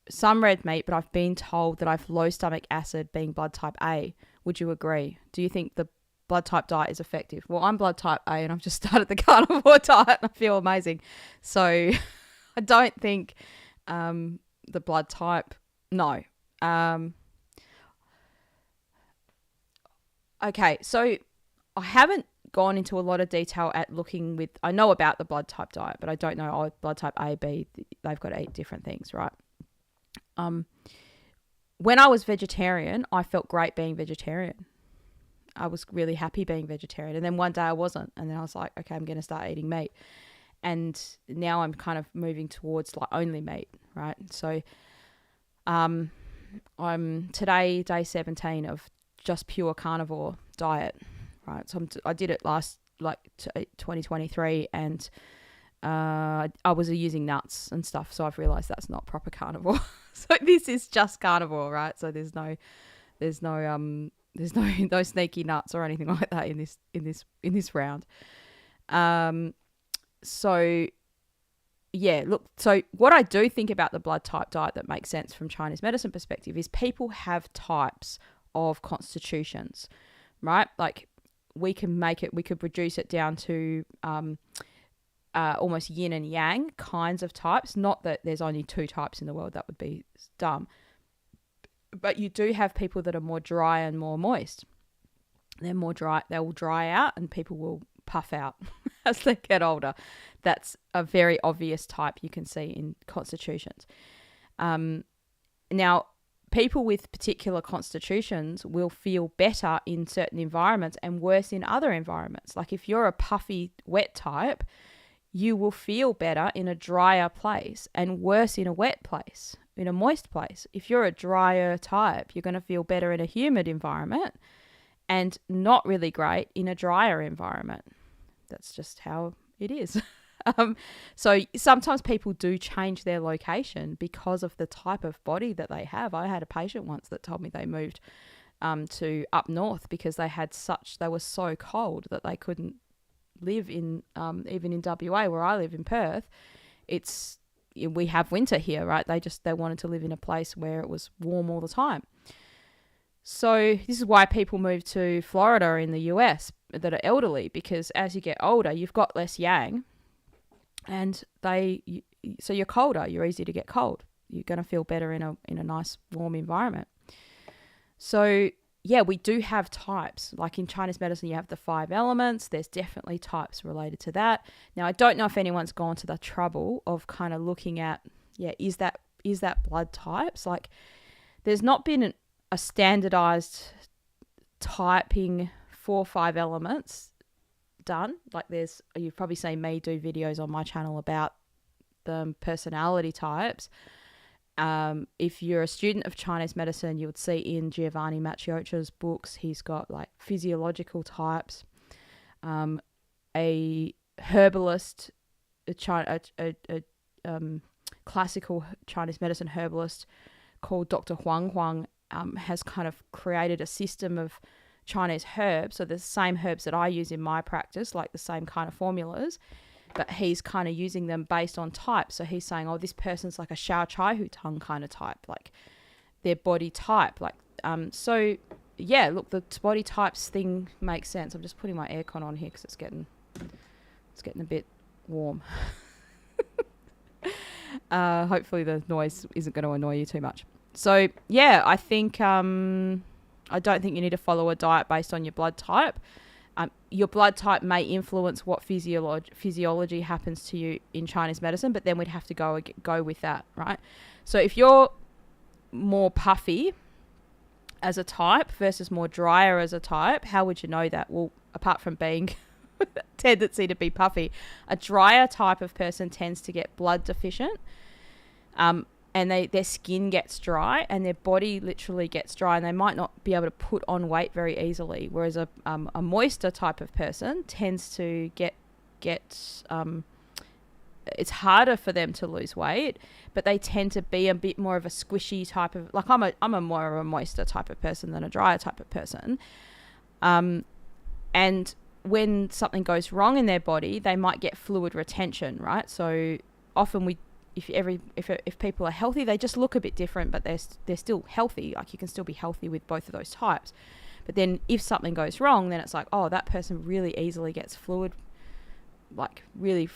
some red meat, but I've been told that I have low stomach acid, being blood type A. Would you agree? Do you think the blood type diet is effective? Well, I'm blood type A and I've just started the carnivore diet and I feel amazing. So I don't think the blood type, no. Okay, so I haven't gone into a lot of detail at looking with, I know about the blood type diet, but I don't know, blood type A, B, they've got to eat different things, right? when I was vegetarian, I felt great being vegetarian. I was really happy being vegetarian. And then one day I wasn't. And then I was like, okay, I'm going to start eating meat. And now I'm kind of moving towards like only meat, right? So I'm today, day 17 of just pure carnivore diet, right? So I did it last, like 2023, and I was using nuts and stuff. So I've realized that's not proper carnivore. So this is just carnivore, right? So there's no no sneaky nuts or anything like that in this round. So yeah, look, so what I do think about the blood type diet that makes sense from Chinese medicine perspective is people have types of constitutions, right? Like we could reduce it down to almost yin and yang kinds of types. Not that there's only 2 types in the world, that would be dumb. But you do have people that are more dry and more moist. They're more dry, they will dry out, and people will puff out as they get older. That's a very obvious type you can see in constitutions. Now, people with particular constitutions will feel better in certain environments and worse in other environments. Like if you're a puffy, wet type, you will feel better in a drier place and worse in a wet place, in a moist place. If you're a drier type, you're going to feel better in a humid environment and not really great in a drier environment. That's just how it is. So sometimes people do change their location because of the type of body that they have. I had a patient once that told me they moved to up north because they were so cold that they couldn't live in even in WA where I live in Perth. We have winter here, right? They wanted to live in a place where it was warm all the time. So this is why people move to Florida in the US that are elderly, because as you get older, you've got less yang, and so you're colder. You're easy to get cold. You're going to feel better in a nice warm environment. So yeah, we do have types. Like in Chinese medicine, you have the 5 elements. There's definitely types related to that. Now, I don't know if anyone's gone to the trouble of kind of looking at, is that blood types? Like, there's not been a standardized typing 4 or 5 elements done. Like you've probably seen me do videos on my channel about the personality types. If you're a student of Chinese medicine, you would see in Giovanni Maciocha's books, he's got like physiological types. A herbalist, a classical Chinese medicine herbalist called Dr. Huang has kind of created a system of Chinese herbs. So the same herbs that I use in my practice, like the same kind of formulas, but he's kind of using them based on type. So he's saying, this person's like a Shao Chai Hu Tang kind of type, like their body type. Like, so yeah, look, the body types thing makes sense. I'm just putting my aircon on here because it's getting a bit warm. Hopefully the noise isn't going to annoy you too much. So yeah, I think, I don't think you need to follow a diet based on your blood type. Your blood type may influence what physiology happens to you in Chinese medicine, but then we'd have to go with that, right? So if you're more puffy as a type versus more drier as a type, how would you know that? Well, apart from being tendency to be puffy, a drier type of person tends to get blood deficient, and their skin gets dry and their body literally gets dry, and they might not be able to put on weight very easily. Whereas a moister type of person tends to get it's harder for them to lose weight, but they tend to be a bit more of a squishy type of, like I'm a more of a moister type of person than a drier type of person. And when something goes wrong in their body, they might get fluid retention, right? So often if people are healthy, they just look a bit different, but they're still healthy. Like you can still be healthy with both of those types. But then if something goes wrong, then it's like, that person really easily gets fluid, like really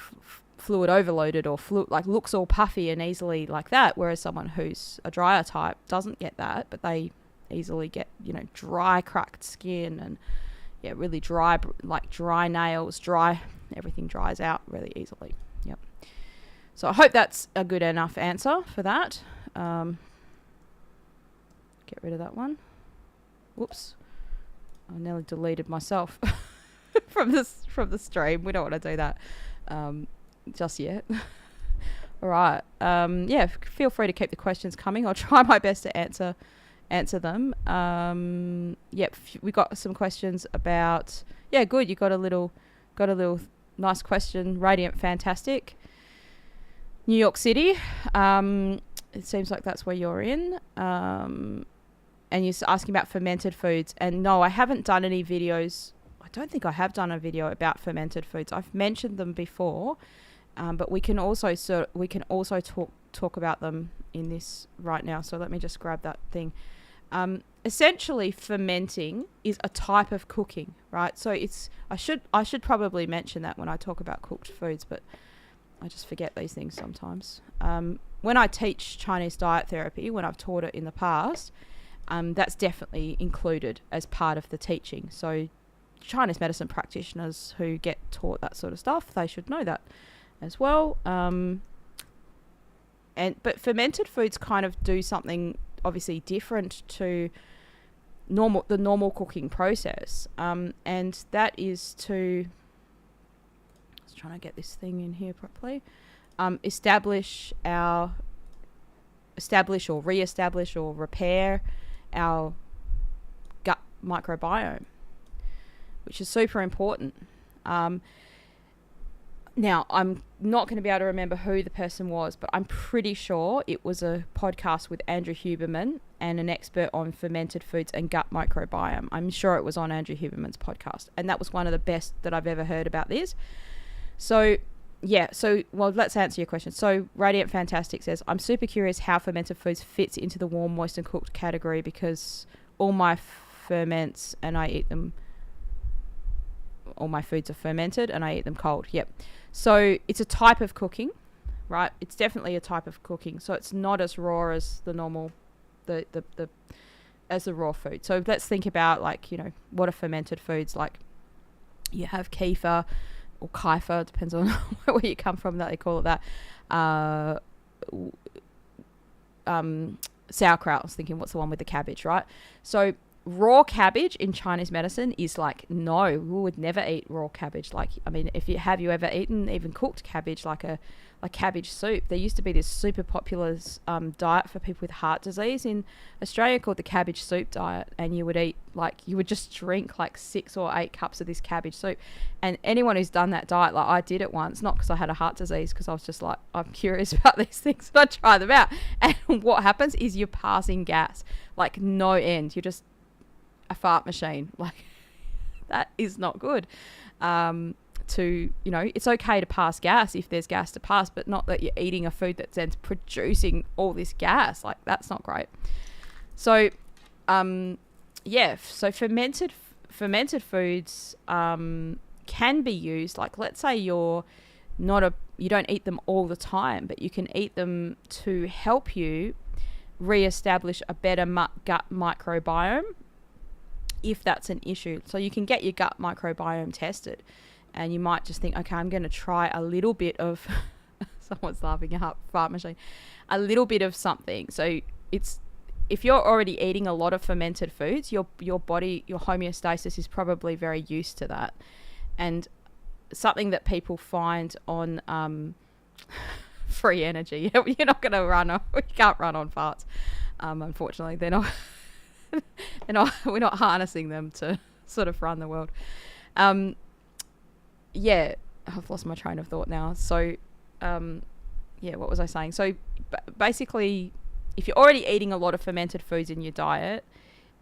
fluid overloaded, or like looks all puffy and easily like that. Whereas someone who's a drier type doesn't get that, but they easily get, dry, cracked skin and really dry, like dry nails, everything dries out really easily. Yep. So I hope that's a good enough answer for that. get rid of that one. Whoops. I nearly deleted myself from the stream. We don't want to do that just yet. All right. Yeah, feel free to keep the questions coming. I'll try my best to answer them. Yep, we got some questions about. Yeah, good. You got a little nice question. Radiant, fantastic. New York City. It seems like that's where you're in. And you're asking about fermented foods. And no, I haven't done any videos. I don't think I have done a video about fermented foods. I've mentioned them before, but we can also talk about them in this right now. So let me just grab that thing. Essentially, fermenting is a type of cooking, right? So I should probably mention that when I talk about cooked foods, but I just forget these things sometimes. When I teach Chinese diet therapy, when I've taught it in the past, that's definitely included as part of the teaching. So Chinese medicine practitioners who get taught that sort of stuff, they should know that as well. But fermented foods kind of do something obviously different to the normal cooking process, and that is to, I was trying to get this thing in here properly, establish or re-establish or repair our gut microbiome, which is super important. Now, I'm not going to be able to remember who the person was, but I'm pretty sure it was a podcast with Andrew Huberman and an expert on fermented foods and gut microbiome. I'm sure it was on Andrew Huberman's podcast, and that was one of the best that I've ever heard about this. So, yeah, well, let's answer your question. So, Radiant Fantastic says, I'm super curious how fermented foods fits into the warm, moist, and cooked category because all my ferments and I eat them. All my foods are fermented and I eat them cold. Yep. So it's a type of cooking, right? It's definitely a type of cooking. So it's not as raw as the normal, as the raw food. So let's think about what are fermented foods like? You have kefir or kaifa, depends on where you come from that they call it that. Sauerkraut, I was thinking what's the one with the cabbage, right? So raw cabbage in Chinese medicine is no, we would never eat raw cabbage. If you ever eaten even cooked cabbage, like cabbage soup? There used to be this super popular diet for people with heart disease in Australia called the cabbage soup diet, and you would eat you would just drink 6 or 8 cups of this cabbage soup. And anyone who's done that diet, I did it once, not because I had a heart disease, because I was just I'm curious about these things, and I try them out. And what happens is you're passing gas no end. You're just a fart machine. That is not good. It's okay to pass gas if there's gas to pass, but not that you're eating a food that's then producing all this gas. That's not great. So so fermented foods can be used, let's say you don't eat them all the time, but you can eat them to help you re-establish a better gut microbiome if that's an issue. So you can get your gut microbiome tested, and you might just think, okay, I'm going to try a little bit of someone's laughing up, fart machine, a little bit of something. So if you're already eating a lot of fermented foods, your body, your homeostasis is probably very used to that. And something that people find on free energy, you're not going to you can't run on farts. Unfortunately, they're not. We're not harnessing them to sort of run the world. I've lost my train of thought now. So, what was I saying? So, basically, if you're already eating a lot of fermented foods in your diet,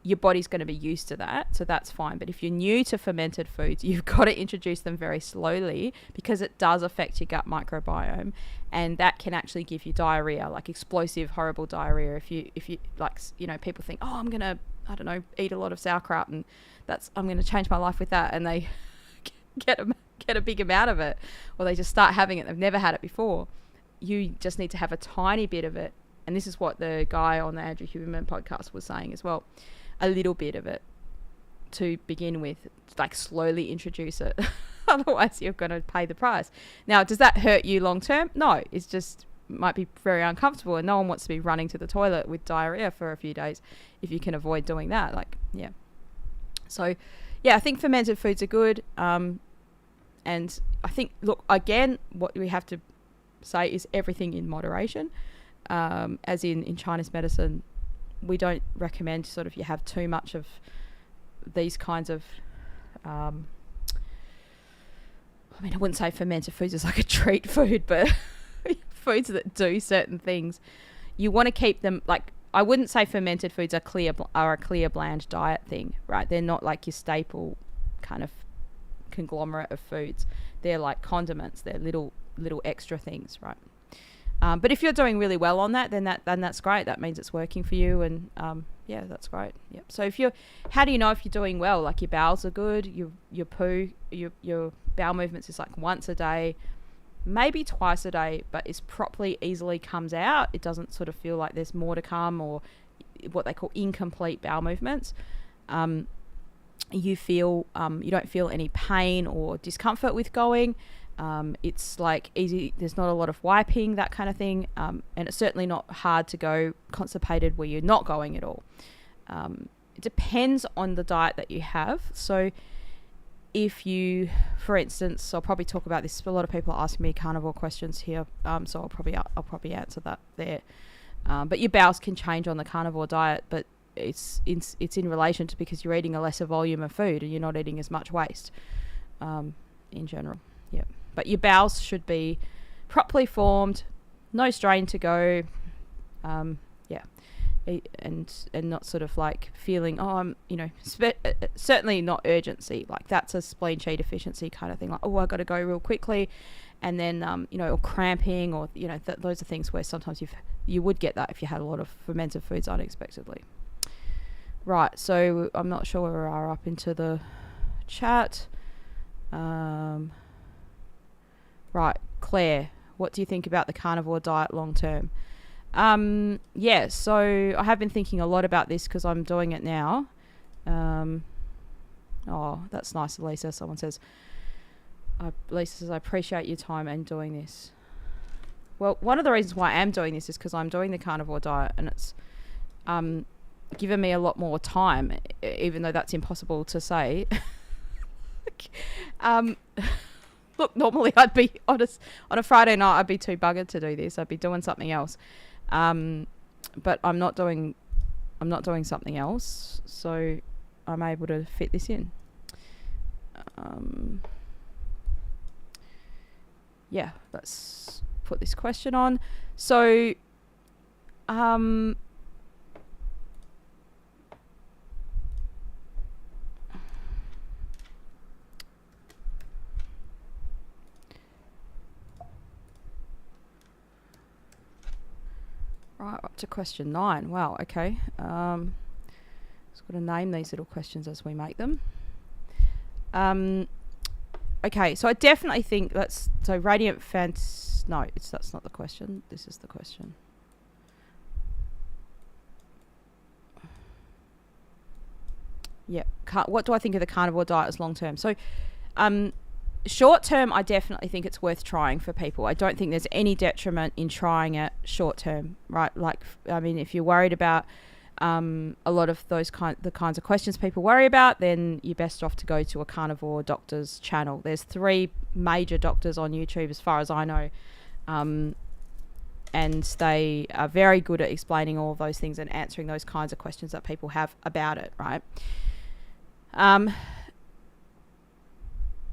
your body's going to be used to that, so that's fine. But if you're new to fermented foods, you've got to introduce them very slowly, because it does affect your gut microbiome, and that can actually give you diarrhea, explosive, horrible diarrhea. If you people think, oh, I'm gonna, I don't know, eat a lot of sauerkraut, and I'm gonna change my life with that, and they get a big amount of it, or they just start having it. They've never had it before. You just need to have a tiny bit of it, and this is what the guy on the Andrew Huberman podcast was saying as well. A little bit of it to begin with, slowly introduce it. Otherwise, you're going to pay the price. Now, does that hurt you long term? No, it's just might be very uncomfortable, and no one wants to be running to the toilet with diarrhea for a few days if you can avoid doing that. Like, yeah. So, yeah, I think fermented foods are good. And I think, look, again, what we have to say is everything in moderation. As in Chinese medicine, we don't recommend sort of you have too much of these kinds of, I mean, I wouldn't say fermented foods is like a treat food, but foods that do certain things. You want to keep them, like, I wouldn't say fermented foods are a clear bland diet thing, right? They're not like your staple kind of conglomerate of foods. They're like condiments. They're little extra things, right? But if you're doing really well on that, then that's great. That means it's working for you, and yeah, that's great. Yep. So how do you know if you're doing well? Like, your bowels are good, your poo, your bowel movements is like once a day, maybe twice a day, but it's properly easily comes out. It doesn't sort of feel like there's more to come, or what they call incomplete bowel movements. You don't feel any pain or discomfort with going. It's like easy. There's not a lot of wiping, that kind of thing. And it's certainly not hard to go constipated where you're not going at all. It depends on the diet that you have. So if you, for instance, I'll probably talk about this. A lot of people are asking me carnivore questions here. So I'll probably answer that there. But your bowels can change on the carnivore diet, but it's in relation to because you're eating a lesser volume of food and you're not eating as much waste, in general. Yeah. But your bowels should be properly formed, no strain to go, yeah, and not sort of like feeling, I'm, certainly not urgency. Like, that's a spleen chi deficiency kind of thing. Like, I got to go real quickly, and then or cramping, or those are things where sometimes you would get that if you had a lot of fermented foods unexpectedly. Right. So I'm not sure where we are up into the chat. Right, Claire, what do you think about the carnivore diet long term? Yeah, so I have been thinking a lot about this because I'm doing it now. Oh, that's nice, Lisa. Someone says, Lisa says, I appreciate your time and doing this. Well, one of the reasons why I am doing this is because I'm doing the carnivore diet, and it's given me a lot more time, even though that's impossible to say. Look, normally I'd be on a Friday night, I'd be too buggered to do this. I'd be doing something else. But I'm not doing something else, so I'm able to fit this in. Yeah, let's put this question on. So, right, up to question 9. Wow, okay. Just got to name these little questions as we make them. Okay, so I definitely think so radiant fence. No, that's not the question. This is the question. Yeah, what do I think of the carnivore diet as long term? So, short term, I definitely think it's worth trying for people. I don't think there's any detriment in trying it short term, right? Like, I mean, if you're worried about a lot of the kinds of questions people worry about, then you're best off to go to a carnivore doctor's channel. There's 3 major doctors on YouTube, as far as I know, and they are very good at explaining all of those things and answering those kinds of questions that people have about it, right?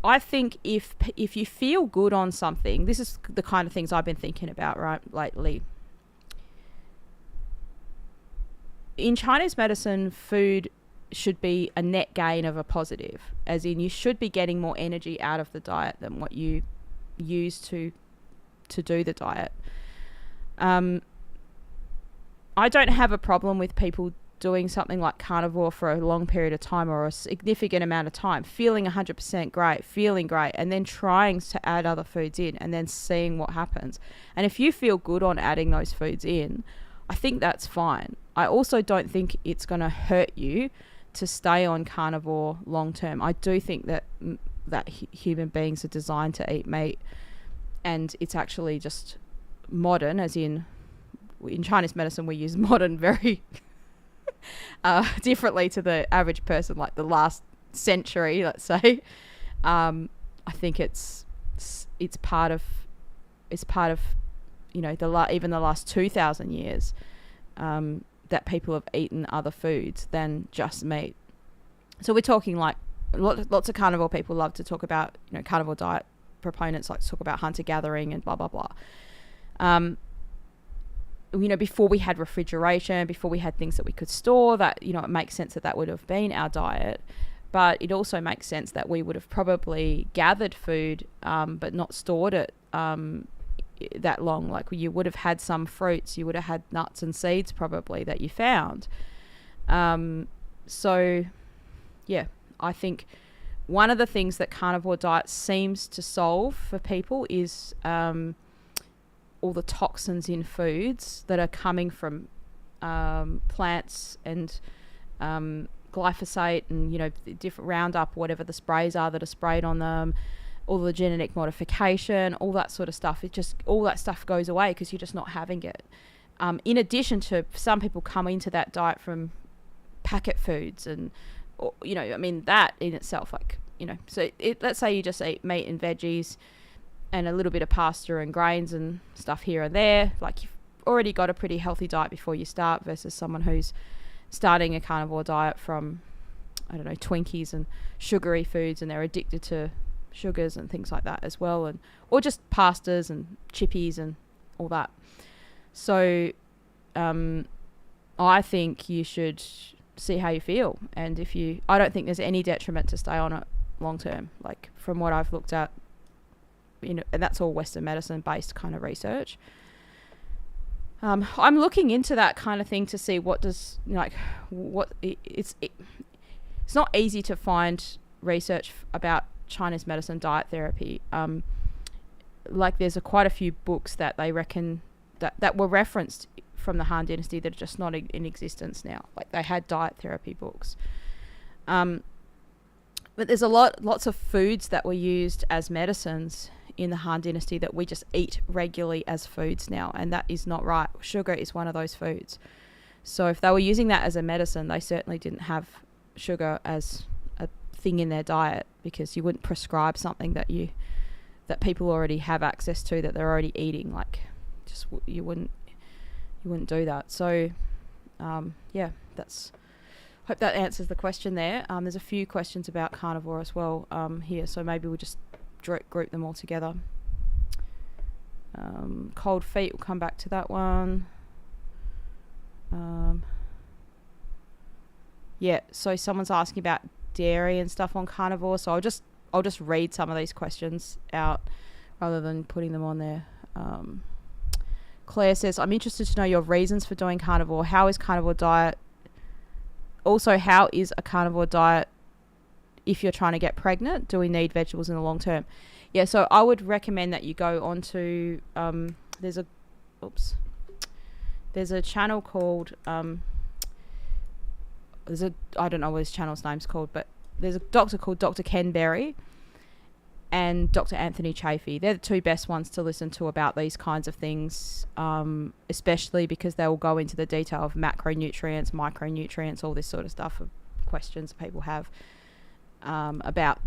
I think if you feel good on something, this is the kind of things I've been thinking about, right, lately. In Chinese medicine, food should be a net gain of a positive, as in you should be getting more energy out of the diet than what you use to do the diet. I don't have a problem with people doing something like carnivore for a long period of time or a significant amount of time, feeling 100% great, feeling great, and then trying to add other foods in and then seeing what happens. And if you feel good on adding those foods in, I think that's fine. I also don't think it's going to hurt you to stay on carnivore long term. I do think that human beings are designed to eat meat, and it's actually just modern, as in Chinese medicine we use modern very differently to the average person, like the last century, let's say. I think it's part of you know, even the last 2,000 years that people have eaten other foods than just meat. So we're talking like lots of carnivore people love to talk about, you know, carnivore diet proponents like to talk about hunter gathering and blah blah blah. You know, before we had refrigeration, before we had things that we could store, that, you know, it makes sense that that would have been our diet. But it also makes sense that we would have probably gathered food, but not stored it that long. Like, you would have had some fruits, you would have had nuts and seeds probably that you found. So, yeah, I think one of the things that carnivore diet seems to solve for people is all the toxins in foods that are coming from plants and glyphosate and, you know, different Roundup, whatever the sprays are that are sprayed on them, all the genetic modification, all that sort of stuff. It just, all that stuff goes away because you're just not having it. In addition to, some people come into that diet from packet foods and, or, you know, I mean, that in itself, like, you know, so let's say you just eat meat and veggies and a little bit of pasta and grains and stuff here and there. Like, you've already got a pretty healthy diet before you start, versus someone who's starting a carnivore diet from, I don't know, Twinkies and sugary foods, and they're addicted to sugars and things like that as well, and or just pastas and chippies and all that. So I think you should see how you feel, and I don't think there's any detriment to stay on it long term, like from what I've looked at, you know, and that's all Western medicine based kind of research. I'm looking into that kind of thing to see it's not easy to find research about Chinese medicine diet therapy. Like, there's quite a few books that they reckon that were referenced from the Han Dynasty that are just not in existence now. Like, they had diet therapy books. But there's lots of foods that were used as medicines in the Han Dynasty that we just eat regularly as foods now, and that is not right. Sugar is one of those foods. So if they were using that as a medicine, they certainly didn't have sugar as a thing in their diet, because you wouldn't prescribe something that people already have access to, that they're already eating. Like, just you wouldn't do that. So yeah, hope that answers the question there. There's a few questions about carnivore as well here, so maybe we'll just group them all together. Cold feet, we'll come back to that one. Yeah, so someone's asking about dairy and stuff on carnivore, so I'll just read some of these questions out rather than putting them on there. Claire says, I'm interested to know your reasons for doing carnivore. How is carnivore diet? Also, how is a carnivore diet if you're trying to get pregnant? Do we need vegetables in the long term? Yeah, so I would recommend that you go onto there's a channel called I don't know what his channel's name's called, but there's a doctor called Dr. Ken Berry and Dr. Anthony Chafee. They're the two best ones to listen to about these kinds of things, especially because they will go into the detail of macronutrients, micronutrients, all this sort of stuff, of questions people have about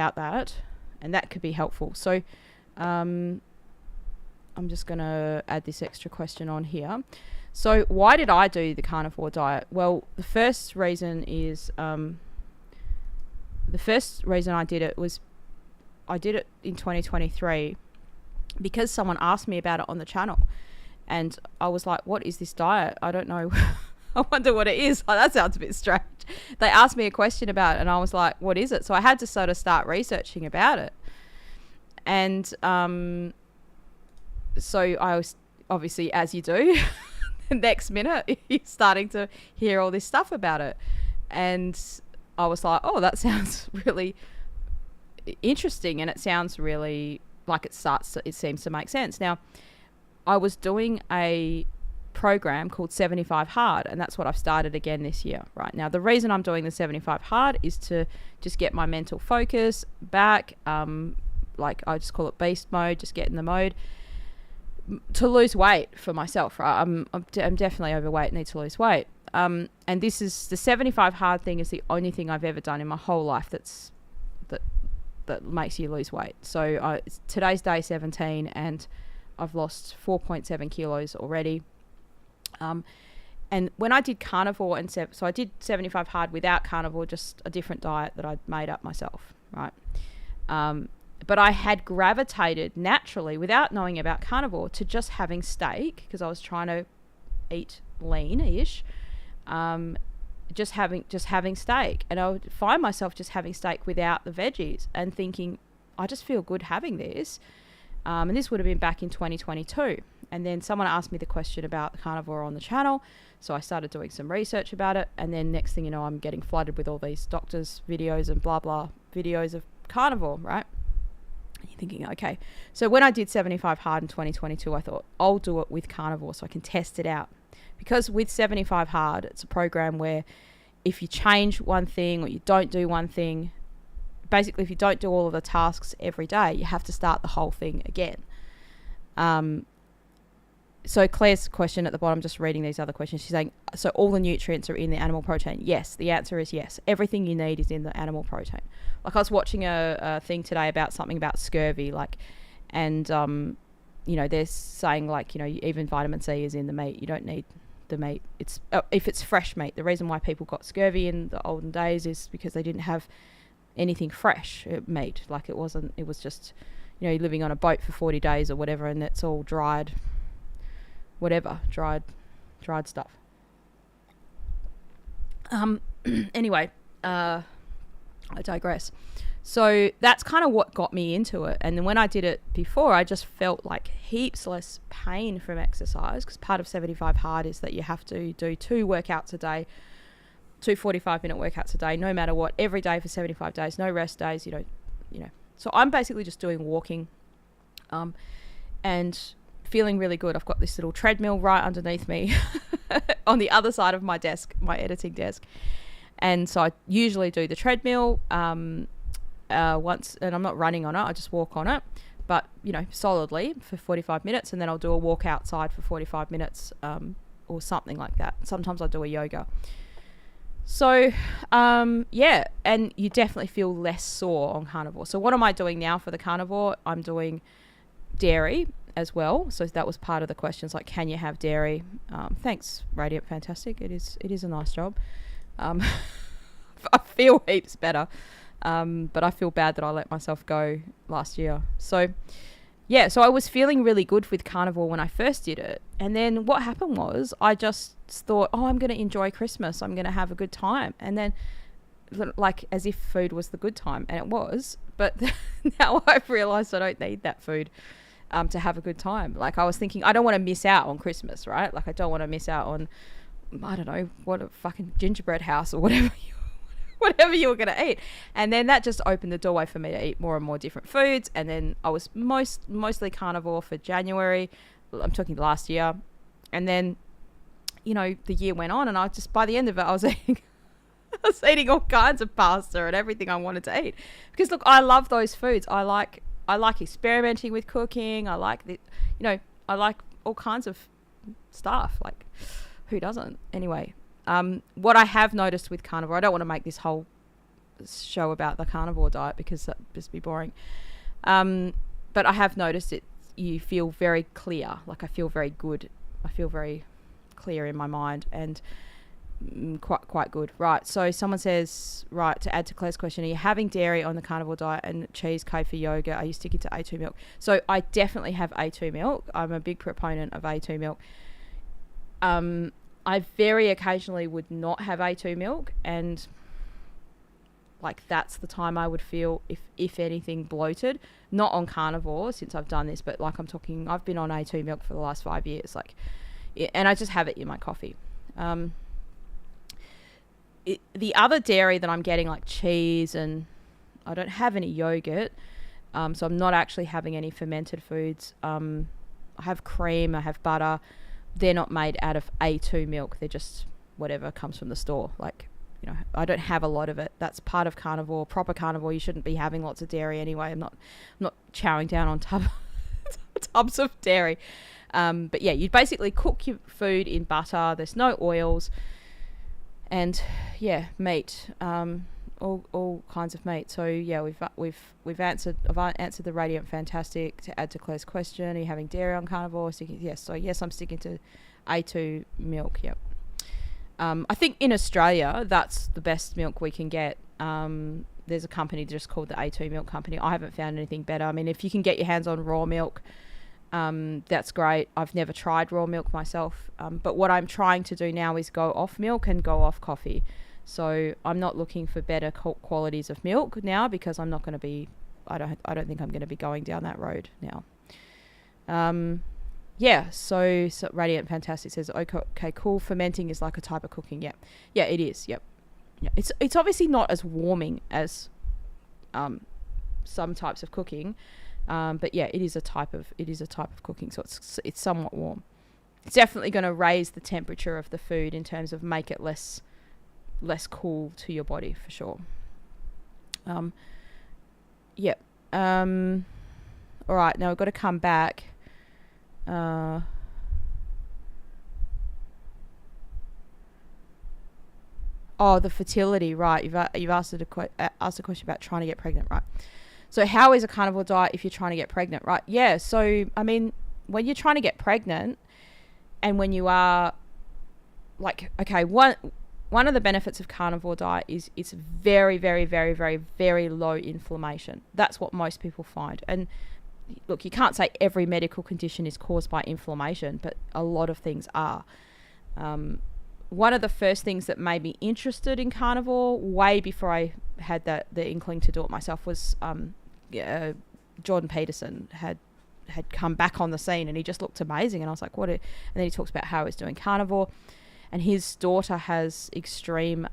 that, and that could be helpful. So I'm just going to add this extra question on here. So why did I do the carnivore diet? Well, the first reason I did it was I did it in 2023 because someone asked me about it on the channel, and I was like, what is this diet? I don't know. I wonder what it is. Oh, that sounds a bit strange. They asked me a question about it, and I was like, what is it? So I had to sort of start researching about it. And so I was, obviously, as you do, the next minute, you're starting to hear all this stuff about it. And I was like, oh, that sounds really interesting, and it sounds really like it seems to make sense. Now, I was doing a program called 75 Hard, and that's what I've started again this year. Right now, the reason I'm doing the 75 Hard is to just get my mental focus back, like I just call it beast mode, just get in the mode to lose weight for myself, right? I'm definitely overweight, need to lose weight. And this is the 75 hard thing is the only thing I've ever done in my whole life that makes you lose weight. So today's day 17 and I've lost 4.7 kilos already. And when I did carnivore so I did 75 hard without carnivore, just a different diet that I'd made up myself, right? But I had gravitated naturally, without knowing about carnivore, to just having steak because I was trying to eat lean-ish. Just having steak, and I would find myself just having steak without the veggies and thinking, I just feel good having this. And this would have been back in 2022. And then someone asked me the question about the carnivore on the channel. So I started doing some research about it. And then next thing you know, I'm getting flooded with all these doctors' videos and blah, blah videos of carnivore, right? And you're thinking, okay. So when I did 75 hard in 2022, I thought I'll do it with carnivore so I can test it out. Because with 75 hard, it's a program where if you change one thing or you don't do one thing, basically if you don't do all of the tasks every day, you have to start the whole thing again. So Claire's question at the bottom, just reading these other questions, she's saying, so all the nutrients are in the animal protein? Yes, the answer is yes. Everything you need is in the animal protein. Like I was watching a thing today about something about scurvy, and they're saying even vitamin C is in the meat. You don't need the meat. It's if it's fresh meat. The reason why people got scurvy in the olden days is because they didn't have anything fresh meat. Like it was just, you're living on a boat for 40 days or whatever, and it's all dried stuff. Anyway, I digress. So that's kind of what got me into it. And then when I did it before, I just felt like heaps less pain from exercise, because part of 75 hard is that you have to do 2 workouts a day, 2 45-minute workouts a day, no matter what, every day for 75 days, no rest days, So I'm basically just doing walking and feeling really good. I've got this little treadmill right underneath me on the other side of my desk, my editing desk. And so I usually do the treadmill once, and I'm not running on it, I just walk on it, but solidly for 45 minutes, and then I'll do a walk outside for 45 minutes or something like that. Sometimes I do a yoga. So and you definitely feel less sore on carnivore. So what am I doing now for the carnivore? I'm doing dairy as well. So that was part of the questions, like, can you have dairy? Thanks, Radiant Fantastic. It is a nice job. I feel heaps better. But I feel bad that I let myself go last year. So I was feeling really good with carnivore when I first did it. And then what happened was I just thought, I'm going to enjoy Christmas. I'm going to have a good time. And then like as if food was the good time, and it was. But now I've realized I don't need that food to have a good time. Like I was thinking, I don't want to miss out on Christmas, right? Like I don't want to miss out on, I don't know, what a fucking gingerbread house or whatever you were going to eat. And then that just opened the doorway for me to eat more and more different foods. And then I was mostly carnivore for January. I'm talking last year. And then, the year went on, and I just, by the end of it, I was eating all kinds of pasta and everything I wanted to eat. Because look, I love those foods. I like experimenting with cooking. I like I like all kinds of stuff. Like, who doesn't? Anyway, what I have noticed with carnivore, I don't want to make this whole show about the carnivore diet because that'd just be boring. But I have noticed you feel very clear. Like I feel very good. I feel very clear in my mind and quite good. Right. So someone says, right, to add to Claire's question, are you having dairy on the carnivore diet and cheese, kefir for yoga? Are you sticking to A2 milk? So I definitely have A2 milk. I'm a big proponent of A2 milk. I very occasionally would not have A2 milk, and like that's the time I would feel, if anything, bloated. Not on carnivore since I've done this, but like I've been on A2 milk for the last 5 years, and I just have it in my coffee. The other dairy that I'm getting, like cheese, and I don't have any yogurt, so I'm not actually having any fermented foods. I have cream, I have butter. They're not made out of A2 milk. They're just whatever comes from the store. Like I don't have a lot of it. That's part of carnivore. Proper carnivore, you shouldn't be having lots of dairy anyway. I'm not chowing down on tubs of dairy. But yeah, you basically cook your food in butter. There's no oils, and yeah, meat. All kinds of meat. So yeah, I've answered the Radiant Fantastic. To add to Claire's question, are you having dairy on carnivore? Yes. So yes, I'm sticking to A2 milk. Yep. I think in Australia that's the best milk we can get. There's a company just called the A2 Milk Company. I haven't found anything better. I mean, if you can get your hands on raw milk, that's great. I've never tried raw milk myself, but what I'm trying to do now is go off milk and go off coffee. So I'm not looking for better qualities of milk now, because I'm not going to be. I don't think I'm going to be going down that road now. Yeah. So Radiant Fantastic says, okay, cool. Fermenting is like a type of cooking. Yeah. Yeah, it is. Yep. Yeah. It's obviously not as warming as some types of cooking, but yeah, it is a type of cooking. So it's somewhat warm. It's definitely going to raise the temperature of the food in terms of make it less cool to your body, for sure. Yeah. All right, now we've got to come back. The fertility, right? You've asked a question about trying to get pregnant, right? So how is a carnivore diet if you're trying to get pregnant, right? Yeah, so I mean, when you're trying to get pregnant, and when you are like, okay, one of the benefits of carnivore diet is it's very, very, very, very, very low inflammation. That's what most people find. And look, you can't say every medical condition is caused by inflammation, but a lot of things are. One of the first things that made me interested in carnivore, way before I had the inkling to do it myself, was Jordan Peterson had come back on the scene, and he just looked amazing. And I was like, what? And then he talks about how he's doing carnivore. And his daughter has extreme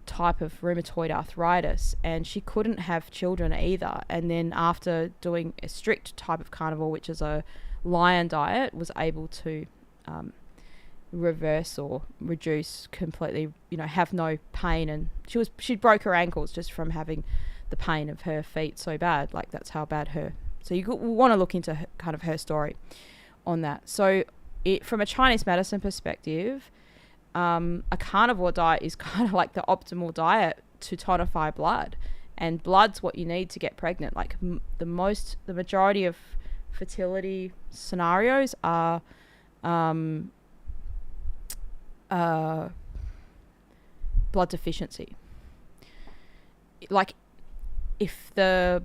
type of rheumatoid arthritis, and she couldn't have children either. And then after doing a strict type of carnivore, which is a lion diet, was able to reverse or reduce completely, have no pain. And she broke her ankles just from having the pain of her feet so bad. Like, that's how bad her. So you want to look into kind of her story on that. So from a Chinese medicine perspective, a carnivore diet is kind of like the optimal diet to tonify blood, and blood's what you need to get pregnant. Like the majority of fertility scenarios are blood deficiency. Like if the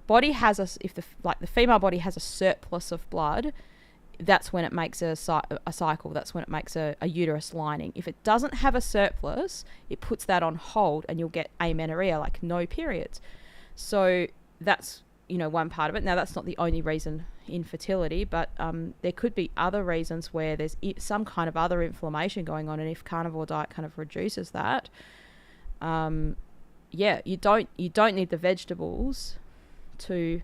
female body has a surplus of blood, that's when it makes a cycle. That's when it makes a uterus lining. If it doesn't have a surplus, it puts that on hold, and you'll get amenorrhea, like no periods. So that's one part of it. Now, that's not the only reason infertility, but there could be other reasons where there's some kind of other inflammation going on, and if carnivore diet kind of reduces that, you don't need the vegetables to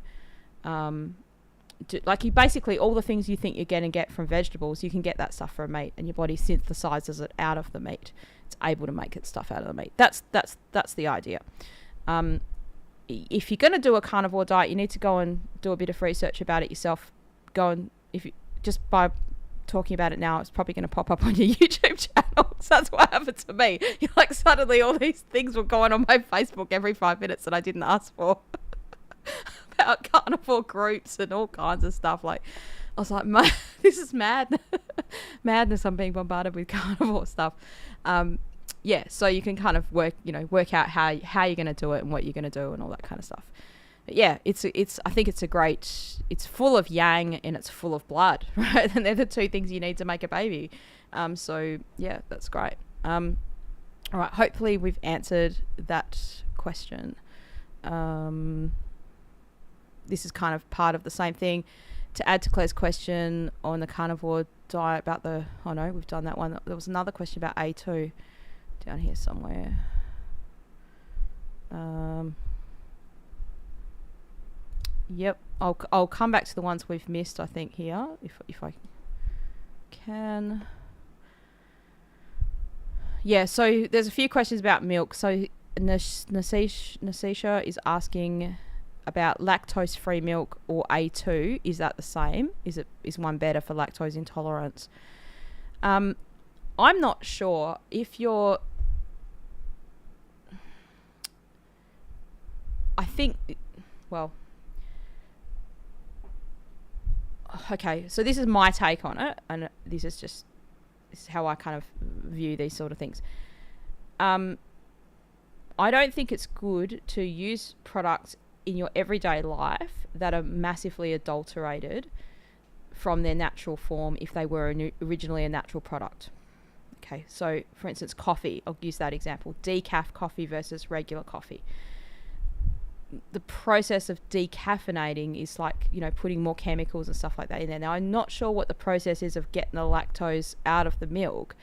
like, you basically, all the things you think you're going to get from vegetables, you can get that stuff from meat, and your body synthesizes it out of the meat. It's able to make its stuff out of the meat. That's the idea. If you're going to do a carnivore diet, you need to go and do a bit of research about it yourself. If you just by talking about it now, it's probably going to pop up on your YouTube channel. So that's what happened to me. You're like, suddenly all these things were going on my Facebook every 5 minutes that I didn't ask for. About carnivore groups and all kinds of stuff. Like, I was like, this is mad. Madness. I'm being bombarded with carnivore stuff. So you can kind of work out how you're going to do it and what you're going to do and all that kind of stuff. But yeah, I think it's full of yang and it's full of blood, right? And they're the two things you need to make a baby. So yeah, that's great. All right. Hopefully we've answered that question. This is kind of part of the same thing. To add to Claire's question on the carnivore diet about we've done that one. There was another question about A2 down here somewhere. Yep. I'll come back to the ones we've missed, I think, here, if I can. Yeah, so there's a few questions about milk. So Nasisha is asking about lactose-free milk or A2. Is that the same? Is one better for lactose intolerance? I'm not sure. If you're... I think... Well... Okay, so this is my take on it, and this is how I kind of view these sort of things. I don't think it's good to use products in your everyday life that are massively adulterated from their natural form if they were originally a natural product. Okay, so for instance, coffee. I'll use that example. Decaf coffee versus regular coffee. The process of decaffeinating is like, putting more chemicals and stuff like that in there. Now, I'm not sure what the process is of getting the lactose out of the milk,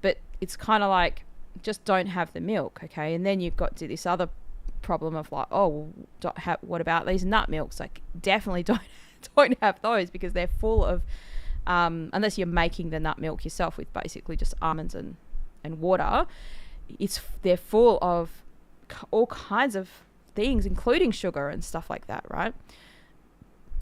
but it's kind of like, just don't have the milk, okay? And then you've got to this other problem of like, what about these nut milks? Like, definitely don't have those, because they're full of, unless you're making the nut milk yourself with basically just almonds and water, they're full of all kinds of things, including sugar and stuff like that, right?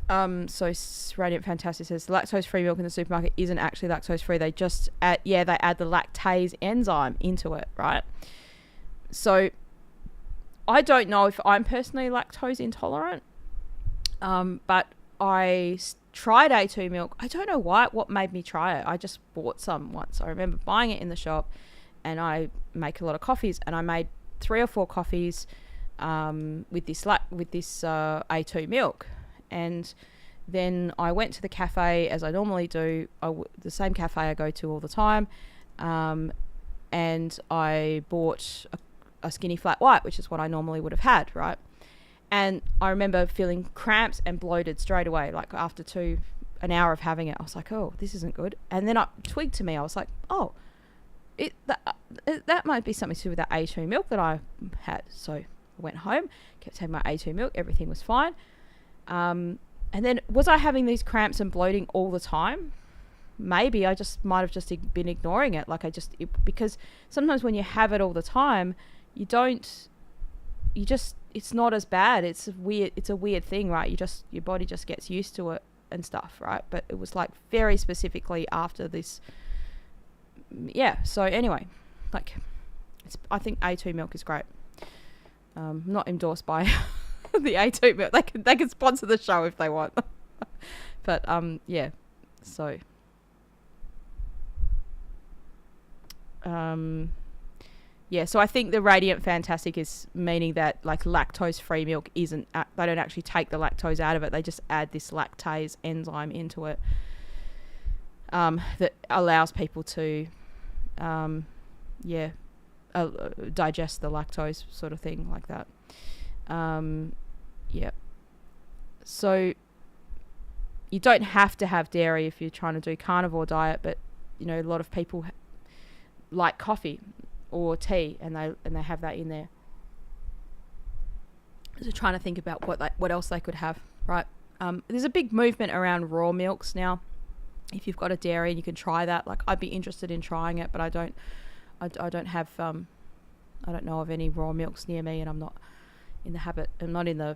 So Radiant Fantastic says lactose-free milk in the supermarket isn't actually lactose-free. They just add the lactase enzyme into it, right? So I don't know if I'm personally lactose intolerant, but I tried A2 milk. I don't know what made me try it. I just bought some once. I remember buying it in the shop, and I make a lot of coffees, and I made 3 or 4 coffees with this A2 milk. And then I went to the cafe, as I normally do, the same cafe I go to all the time, and I bought a skinny flat white, which is what I normally would have had, right? And I remember feeling cramps and bloated straight away, like after an hour of having it. I was like, oh, this isn't good. And then it twigged to me. I was like, oh, that might be something to do with that A2 milk that I had. So I went home, kept taking my A2 milk, everything was fine. And then was I having these cramps and bloating all the time? Maybe I just might have just been ignoring it. Because sometimes when you have it all the time, it's not as bad. It's a weird thing, right? Your body just gets used to it and stuff, right? But it was like very specifically after this. Yeah. So anyway, I think A2 milk is great. Not endorsed by the A2 milk. They can sponsor the show if they want. But yeah. So yeah, so I think the Radiant Fantastic is meaning that like lactose-free milk isn't, they don't actually take the lactose out of it. They just add this lactase enzyme into it that allows people to, digest the lactose sort of thing like that. Yeah. So you don't have to have dairy if you're trying to do carnivore diet, but a lot of people like coffee or tea, and they have that in there. So trying to think about what else they could have, right? There's a big movement around raw milks now. If you've got a dairy, and you can try that. Like, I'd be interested in trying it, but I don't have I don't know of any raw milks near me, and I'm not in the habit. I'm not in a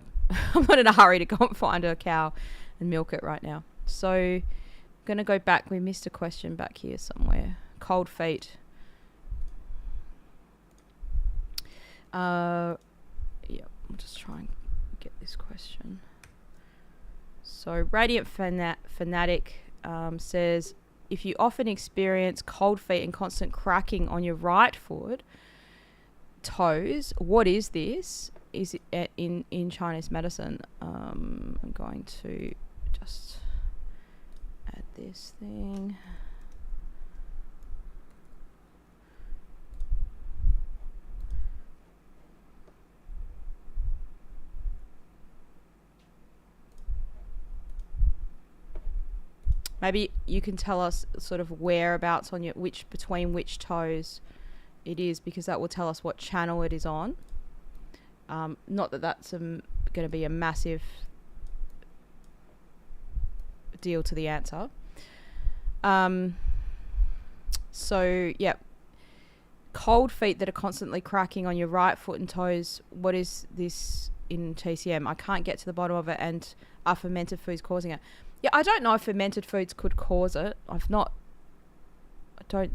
hurry to go and find a cow and milk it right now. So I'm gonna go back. We missed a question back here somewhere. Cold feet. Yeah, I'll just try and get this question. So Radiant Fanatic says, if you often experience cold feet and constant cracking on your right foot toes, what is this? Is it in Chinese medicine? I'm going to just add this thing. Maybe you can tell us sort of whereabouts on between which toes it is, because that will tell us what channel it is on. Not that that's going to be a massive deal to the answer. So yeah, cold feet that are constantly cracking on your right foot and toes. What is this in TCM? I can't get to the bottom of it, and are fermented foods causing it? Yeah, I don't know if fermented foods could cause it. I don't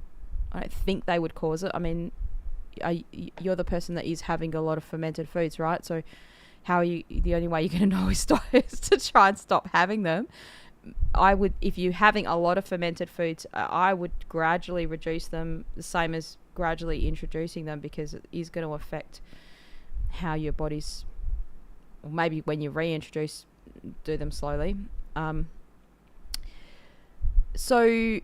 think they would cause it. I mean, you're the person that is having a lot of fermented foods, right? So how are you, the only way you're going to know is to try and stop having them. I would, if you're having a lot of fermented foods, I would gradually reduce them, the same as gradually introducing them, because it is going to affect how your body's, or maybe when you reintroduce, do them slowly. So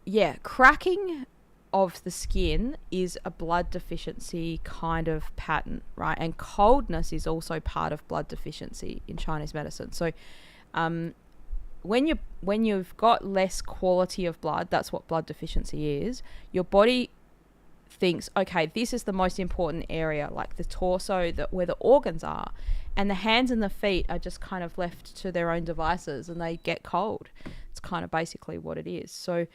yeah, cracking of the skin is a blood deficiency kind of pattern, right? And coldness is also part of blood deficiency in Chinese medicine. So when you've got less quality of blood, that's what blood deficiency is. Your body thinks, okay, this is the most important area, like the torso, where the organs are, and the hands and the feet are just kind of left to their own devices, and they get cold. It's kind of basically what it is. So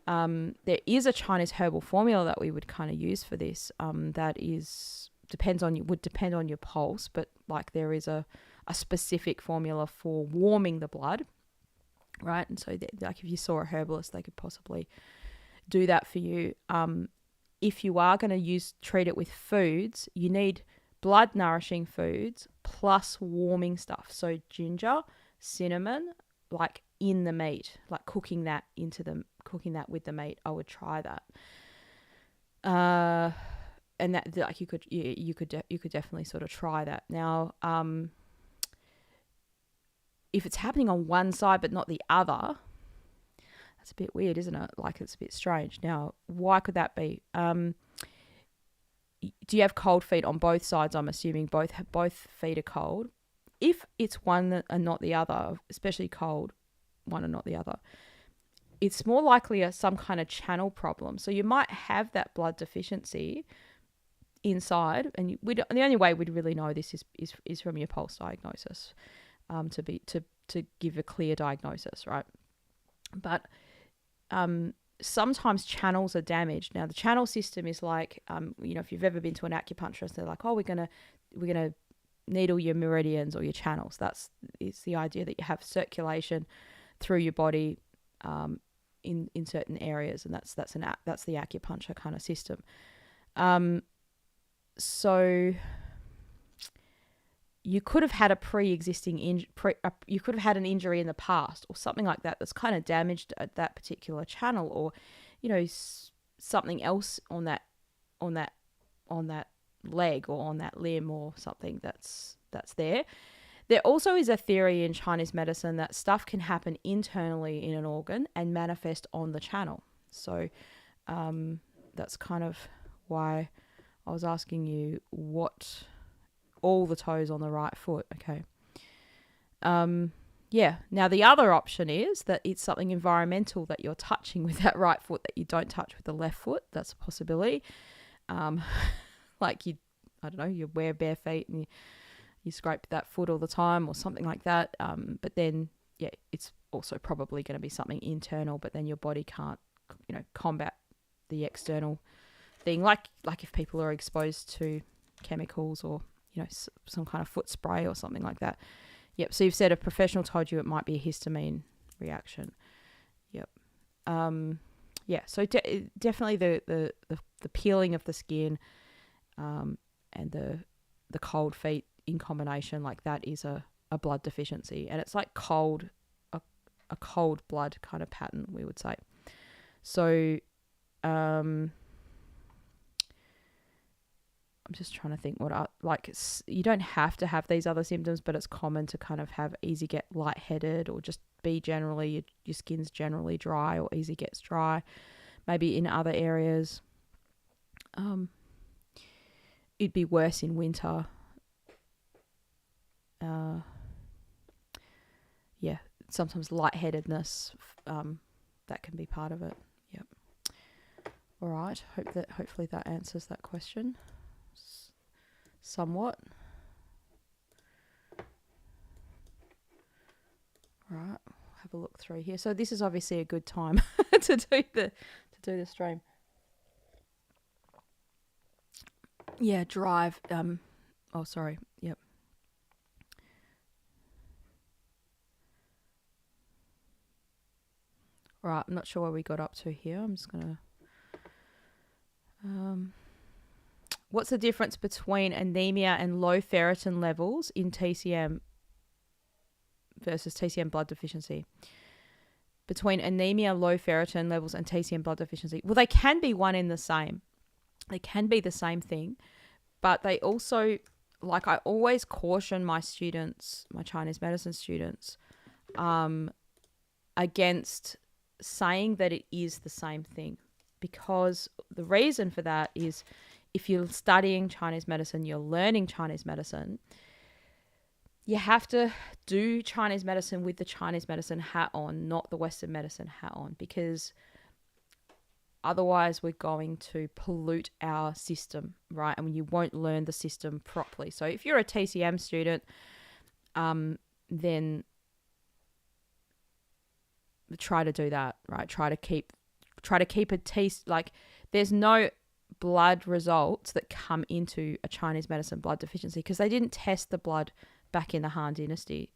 there is a Chinese herbal formula that we would kind of use for this. That would depend on your pulse, but like there is a specific formula for warming the blood, right? And so like if you saw a herbalist, they could possibly do that for you. If you are going to treat it with foods, you need blood nourishing foods plus warming stuff. So ginger, cinnamon, like in the meat, like cooking that with the meat. I would try that. And that, like, you could definitely sort of try that. Now, if it's happening on one side but not the other, that's a bit weird, isn't it? Like, it's a bit strange. Now, why could that be? Do you have cold feet on both sides? I'm assuming both feet are cold. If it's one and not the other, especially cold, one and not the other, it's more likely some kind of channel problem. So you might have that blood deficiency inside, and the only way we'd really know this is from your pulse diagnosis, to give a clear diagnosis, right? But sometimes channels are damaged. Now, the channel system is like, if you've ever been to an acupuncturist, they're like, oh, we're gonna needle your meridians or your channels. It's the idea that you have circulation through your body in certain areas, and that's the acupuncture kind of system. So you could have had a pre-existing you could have had an injury in the past or something like that that's kind of damaged at that particular channel, or something else on that leg or on that limb or something that's there. There also is a theory in Chinese medicine that stuff can happen internally in an organ and manifest on the channel. So that's kind of why I was asking you what all the toes on the right foot. Okay. Yeah. Now, the other option is that it's something environmental that you're touching with that right foot that you don't touch with the left foot. That's a possibility. Like you wear bare feet and you scrape that foot all the time or something like that. But then, yeah, it's also probably going to be something internal, but then your body can't, combat the external thing. Like if people are exposed to chemicals or, some kind of foot spray or something like that. Yep. So you've said a professional told you it might be a histamine reaction. Yep. Yeah. So definitely the peeling of the skin, and the cold feet in combination, like that is a blood deficiency, and it's like a cold blood kind of pattern, we would say. So, I'm just trying to think you don't have to have these other symptoms, but it's common to kind of get lightheaded, or just be generally, your skin's generally dry or easy gets dry, maybe in other areas. It'd be worse in winter. Yeah, sometimes lightheadedness, that can be part of it. Yep. All right. Hopefully that answers that question somewhat. Right, have a look through here. So this is obviously a good time to do the stream. Yeah, drive. Oh, sorry. Yep. All right. I'm not sure where we got up to here. I'm just gonna. What's the difference between anemia and low ferritin levels in TCM versus TCM blood deficiency? Between anemia, low ferritin levels, and TCM blood deficiency. Well, they can be one in the same. They can be the same thing, but they also, like, I always caution my students, my Chinese medicine students, against saying that it is the same thing, because the reason for that is if you're studying Chinese medicine, you're learning Chinese medicine, you have to do Chinese medicine with the Chinese medicine hat on, not the Western medicine hat on, because otherwise we're going to pollute our system, right? And you won't learn the system properly. So if you're a TCM student, then try to do that, right? Try to keep a taste, like, there's no blood results that come into a Chinese medicine blood deficiency because they didn't test the blood back in the Han Dynasty.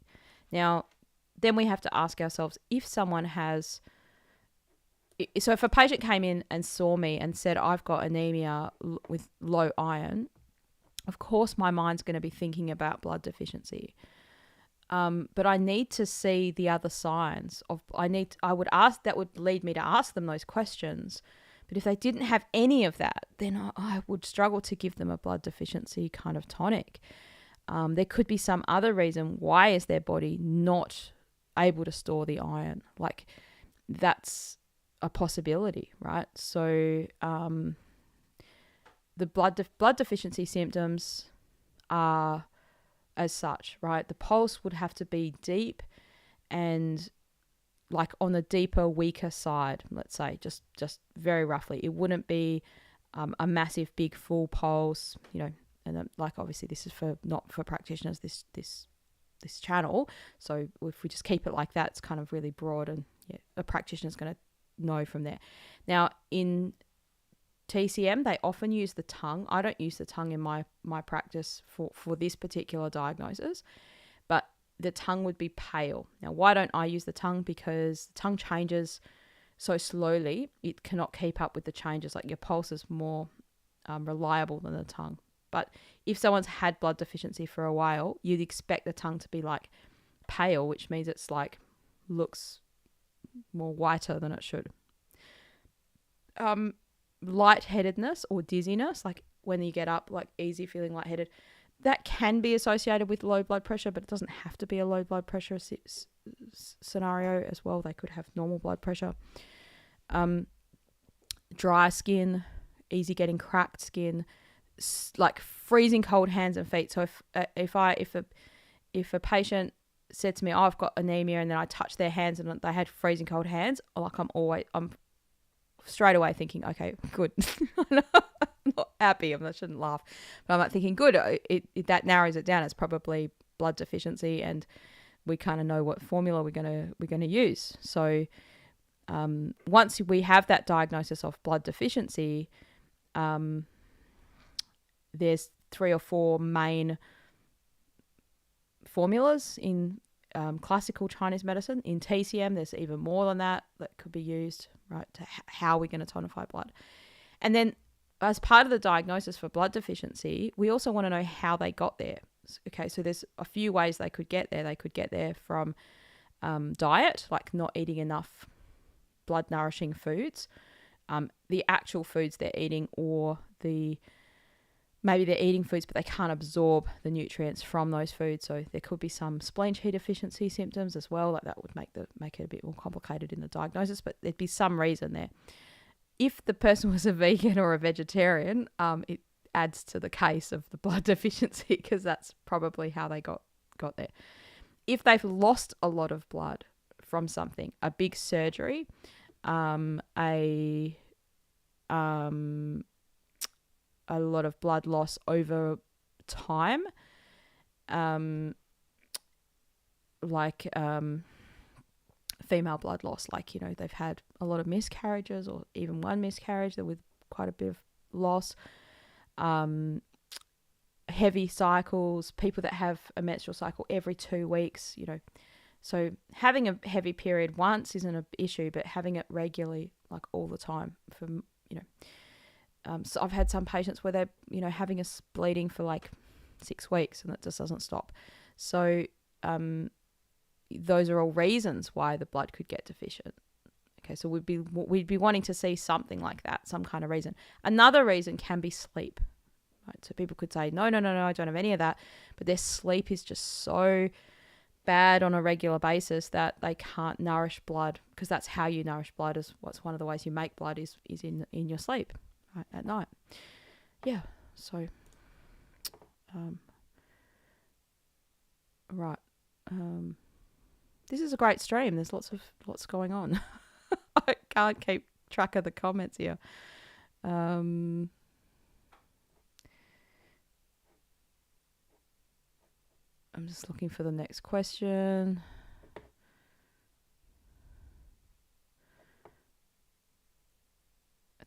Now, then we have to ask ourselves, if someone has, so if a patient came in and saw me and said, I've got anemia with low iron, of course my mind's going to be thinking about blood deficiency. But I need to see the other signs of, that would lead me to ask them those questions. But if they didn't have any of that, then I would struggle to give them a blood deficiency kind of tonic. There could be some other reason. Why is their body not able to store the iron? Like, that's a possibility, right? So the blood deficiency symptoms are as such, right? The pulse would have to be deep and like on the deeper, weaker side, let's say, just very roughly. It wouldn't be a massive, big, full pulse, and like, obviously this is not for practitioners, this channel. So if we just keep it like that, it's kind of really broad, and a practitioner's going to know from there. Now, in TCM, they often use the tongue. I don't use the tongue in my practice for this particular diagnosis, but the tongue would be pale. Now, why don't I use the tongue? Because the tongue changes so slowly, it cannot keep up with the changes. Like, your pulse is more reliable than the tongue. But if someone's had blood deficiency for a while, you'd expect the tongue to be like pale, which means it's like looks more whiter than it should. Lightheadedness or dizziness, like when you get up, like easy feeling lightheaded, that can be associated with low blood pressure, but it doesn't have to be a low blood pressure scenario as well. They could have normal blood pressure. Dry skin, easy getting cracked skin, like freezing cold hands and feet. So if a patient said to me, I've got anemia, and then I touched their hands and they had freezing cold hands, like I'm straight away thinking, okay, good. I'm not happy. I shouldn't laugh, but I'm like thinking, good. That narrows it down. It's probably blood deficiency, and we kind of know what formula we're gonna use. So once we have that diagnosis of blood deficiency, there's 3 or 4 main formulas in classical Chinese medicine. In TCM, there's even more than that could be used, right, to how we're going to tonify blood. And then as part of the diagnosis for blood deficiency, we also want to know how they got there. Okay, so there's a few ways they could get there. They could get there from diet, like not eating enough blood-nourishing foods, the actual foods they're eating, or maybe they're eating foods but they can't absorb the nutrients from those foods. So there could be some spleen qi deficiency symptoms as well. Like, that would make it a bit more complicated in the diagnosis, but there'd be some reason there. If the person was a vegan or a vegetarian, it adds to the case of the blood deficiency, because that's probably how they got there. If they've lost a lot of blood from something, a big surgery, a lot of blood loss over time, like female blood loss, like, they've had a lot of miscarriages or even one miscarriage with quite a bit of loss, heavy cycles, people that have a menstrual cycle every 2 weeks, so having a heavy period once isn't an issue, but having it regularly, like all the time, so I've had some patients where they're, having a bleeding for like 6 weeks and it just doesn't stop. So those are all reasons why the blood could get deficient. Okay, so we'd be wanting to see something like that, some kind of reason. Another reason can be sleep. Right? So people could say, no, I don't have any of that, but their sleep is just so bad on a regular basis that they can't nourish blood, because that's how you nourish blood. Is what's one of the ways you make blood is in your sleep, right, at night. Yeah. So, right. This is a great stream. There's lots going on. I can't keep track of the comments here. I'm just looking for the next question.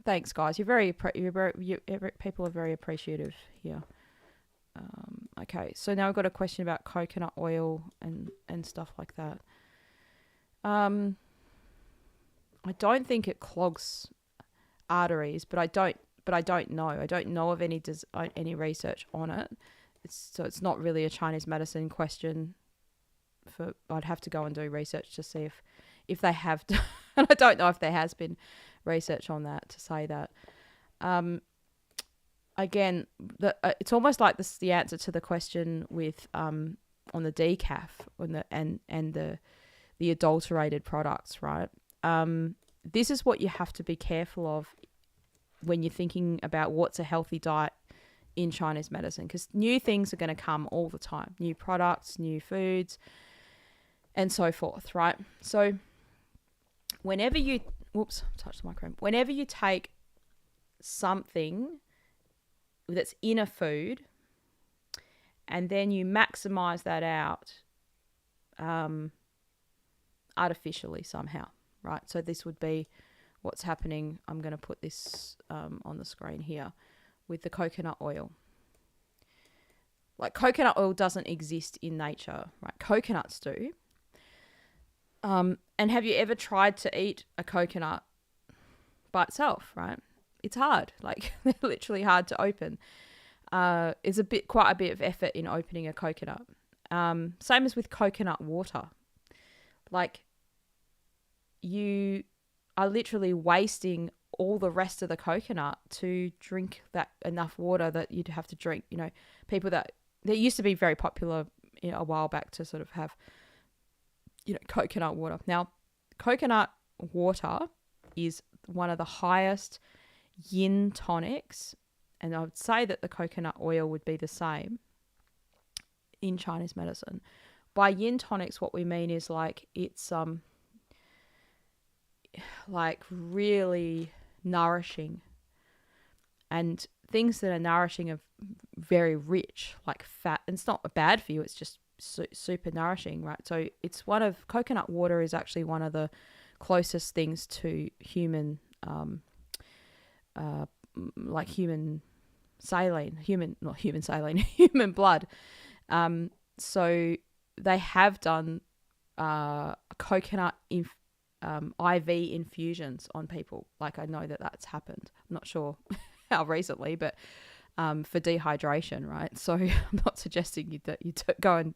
Thanks, guys. People are very appreciative here. Okay, so now I've got a question about coconut oil and stuff like that. I don't think it clogs arteries, but I don't know. I don't know of any research on it. So it's not really a Chinese medicine question. I'd have to go and do research to see if they have done, and I don't know if there has been research on that to say that. Again, it's almost like this the answer to the question with on the decaf and the adulterated products, right? This is what you have to be careful of when you're thinking about what's a healthy diet in Chinese medicine, because new things are going to come all the time, new products, new foods, and so forth, right? So whenever you touch the microphone, whenever you take something that's in a food and then you maximize that out artificially somehow, right? So this would be what's happening. I'm going to put this on the screen here with the coconut oil. Like, coconut oil doesn't exist in nature, right? Coconuts do. And have you ever tried to eat a coconut by itself, right? It's hard. Like, they're literally hard to open. It's quite a bit of effort in opening a coconut. Same as with coconut water. Like, you are literally wasting all the rest of the coconut to drink that enough water that you'd have to drink. People that used to be very popular a while back to sort of have, coconut water. Now, coconut water is one of the highest yin tonics, and I would say that the coconut oil would be the same in Chinese medicine. By yin tonics, what we mean is like it's like really nourishing, and things that are nourishing are very rich, like fat, and it's not bad for you, it's just super nourishing, right? So coconut water is actually one of the closest things to human like human blood. So they have done coconut IV infusions on people. Like, I know that that's happened. I'm not sure how recently, but for dehydration, right? So I'm not suggesting that you go and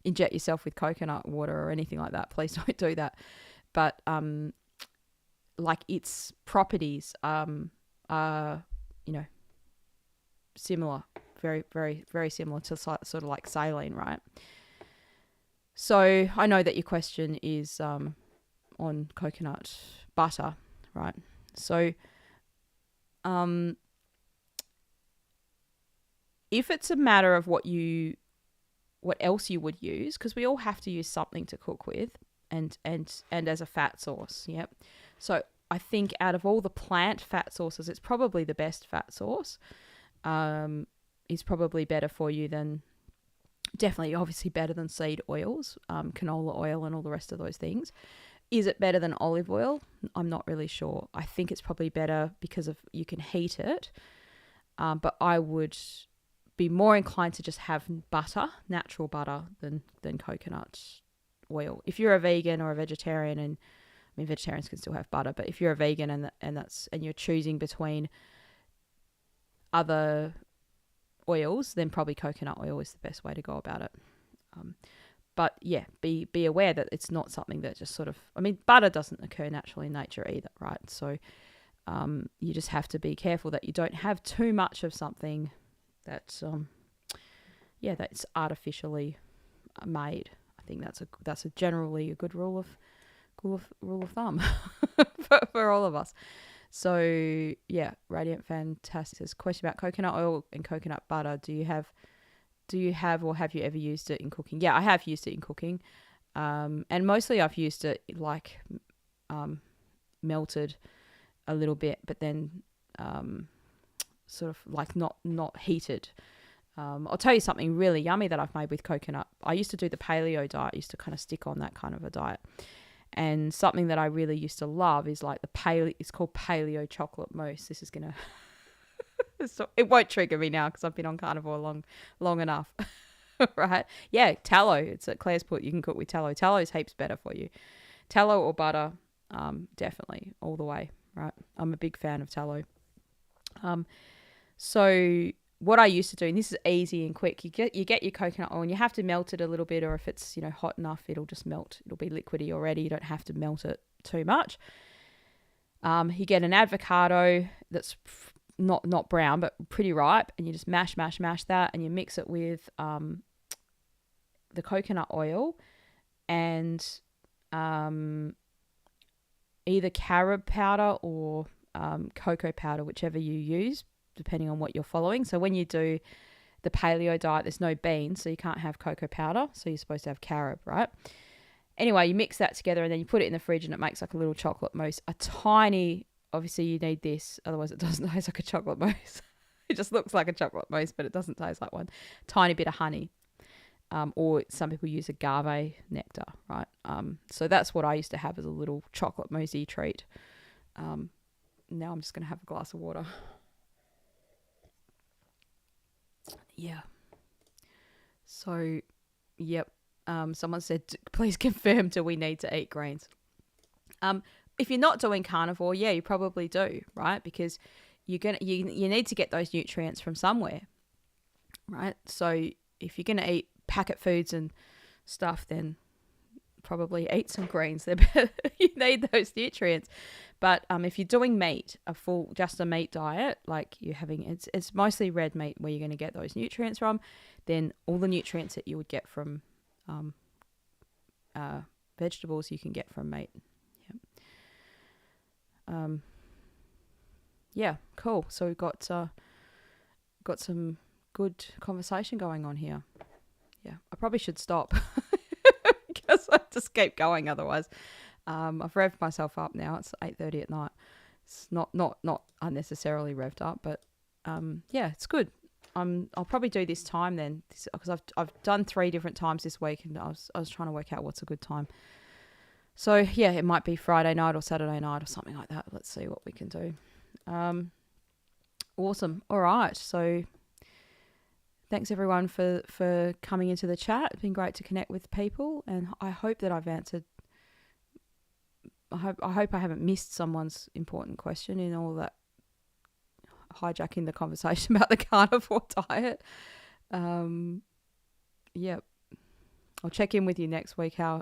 inject yourself with coconut water or anything like that. Please don't do that. But like, its properties are similar, very, very, very similar to sort of like saline, right? So I know that your question is on coconut butter, right? So if it's a matter of what else you would use, because we all have to use something to cook with and as a fat source, yep. So I think out of all the plant fat sources, it's probably the best fat source. Is probably better for you than, definitely obviously better than seed oils, canola oil and all the rest of those things. Is it better than olive oil? I'm not really sure. I think it's probably better because you can heat it. But I would be more inclined to just have butter, natural butter, than coconut oil. If you're a vegan or a vegetarian, and I mean vegetarians can still have butter, but if you're a vegan and you're choosing between other oils, then probably coconut oil is the best way to go about it. But yeah, be aware that it's not something that just sort of, I mean, butter doesn't occur naturally in nature either, right? So you just have to be careful that you don't have too much of something that's that's artificially made. I think that's generally a good rule of thumb for all of us. So yeah, Radiant Fantastic says, question about coconut oil and coconut butter. Do you have or have you ever used it in cooking? Yeah, I have used it in cooking. And mostly I've used it like melted a little bit, but then sort of like not heated. I'll tell you something really yummy that I've made with coconut. I used to do the paleo diet. I used to kind of stick on that kind of a diet. And something that I really used to love is like it's called paleo chocolate mousse. This is going to, it won't trigger me now because I've been on carnivore long enough. Right? Yeah, tallow. It's at Claire's put, you can cook with tallow. Tallow is heaps better for you. Tallow or butter, definitely all the way, right? I'm a big fan of tallow. So what I used to do, and this is easy and quick, you get your coconut oil and you have to melt it a little bit, or if it's, hot enough, it'll just melt. It'll be liquidy already. You don't have to melt it too much. You get an avocado that's not brown, but pretty ripe, and you just mash that, and you mix it with the coconut oil and either carob powder or cocoa powder, whichever you use, depending on what you're following. So when you do the paleo diet, there's no beans, so you can't have cocoa powder. So you're supposed to have carob, right? Anyway, you mix that together and then you put it in the fridge and it makes like a little chocolate mousse. Obviously you need this, otherwise it doesn't taste like a chocolate mousse. It just looks like a chocolate mousse, but it doesn't taste like one. Tiny bit of honey. Or some people use agave nectar, right? So that's what I used to have as a little chocolate moussey treat. Now I'm just going to have a glass of water. Yeah. So, yep. Someone said, please confirm, do we need to eat grains? If you're not doing carnivore, yeah, you probably do, right? Because you need to get those nutrients from somewhere, right? So if you're going to eat packet foods and stuff, then probably eat some greens. You need those nutrients. But if you're doing meat, just a meat diet, like you're having, it's mostly red meat where you're going to get those nutrients from, then all the nutrients that you would get from vegetables you can get from meat. Yeah, cool. So we've got some good conversation going on here. Yeah, I probably should stop because I just keep going otherwise. I've revved myself up now. It's 8:30 at night. It's not unnecessarily revved up, but yeah, it's good. I'll probably do this time then, because I've done 3 different times this week, and I was trying to work out what's a good time. So yeah, it might be Friday night or Saturday night or something like that. Let's see what we can do. Awesome. All right. So thanks everyone for coming into the chat. It's been great to connect with people, and I hope that I've answered. I hope I haven't missed someone's important question in all that hijacking the conversation about the carnivore diet. Yep. I'll check in with you next week how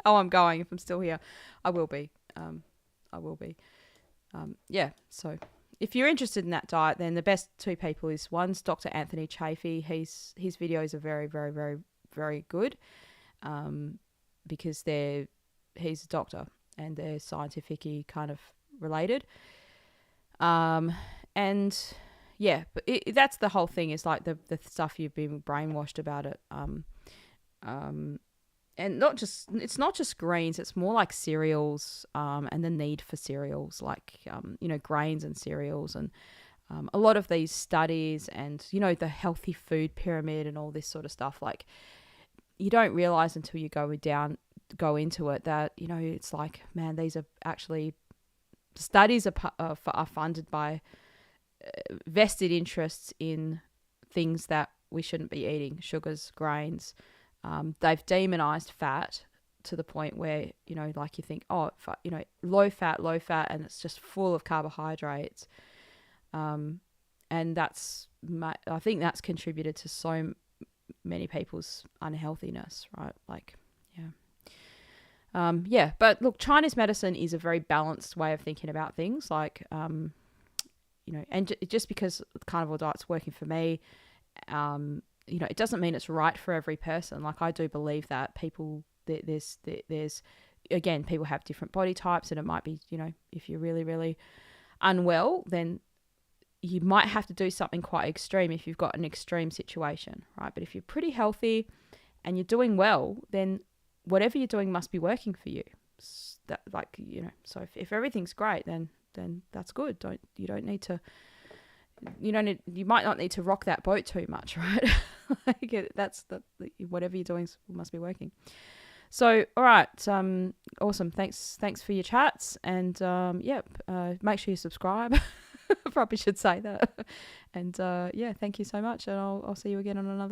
I'm going. If I'm still here, I will be. Yeah. So if you're interested in that diet, then the best 2 people is, one's Dr. Anthony Chafee. His videos are very, very, very, very good, because he's a doctor and they're scientific-y kind of related. And yeah, but that's the whole thing, is like the stuff you've been brainwashed about it. And it's not just greens, it's more like cereals, and the need for cereals, like, grains and cereals, and a lot of these studies and, the healthy food pyramid and all this sort of stuff. Like, you don't realize until you go into it that, it's like, man, these are actually studies are funded by vested interests in things that we shouldn't be eating, sugars, grains. They've demonized fat to the point where, you know, like you think, oh, you know, low fat, and it's just full of carbohydrates. And I think that's contributed to so many people's unhealthiness, right? Like, yeah. But look, Chinese medicine is a very balanced way of thinking about things. Like, you know, and just because the carnivore diet's working for me, you know, it doesn't mean it's right for every person. Like, I do believe that there's again, people have different body types, and it might be, you know, if you're really, really unwell, then you might have to do something quite extreme if you've got an extreme situation, right? But if you're pretty healthy and you're doing well, then whatever you're doing must be working for you. That, like, you know, so if everything's great, then that's good. You might not need to rock that boat too much, right? Like, whatever you're doing must be working. So, all right, awesome. Thanks for your chats, and make sure you subscribe. Probably should say that. And yeah, thank you so much, and I'll see you again on another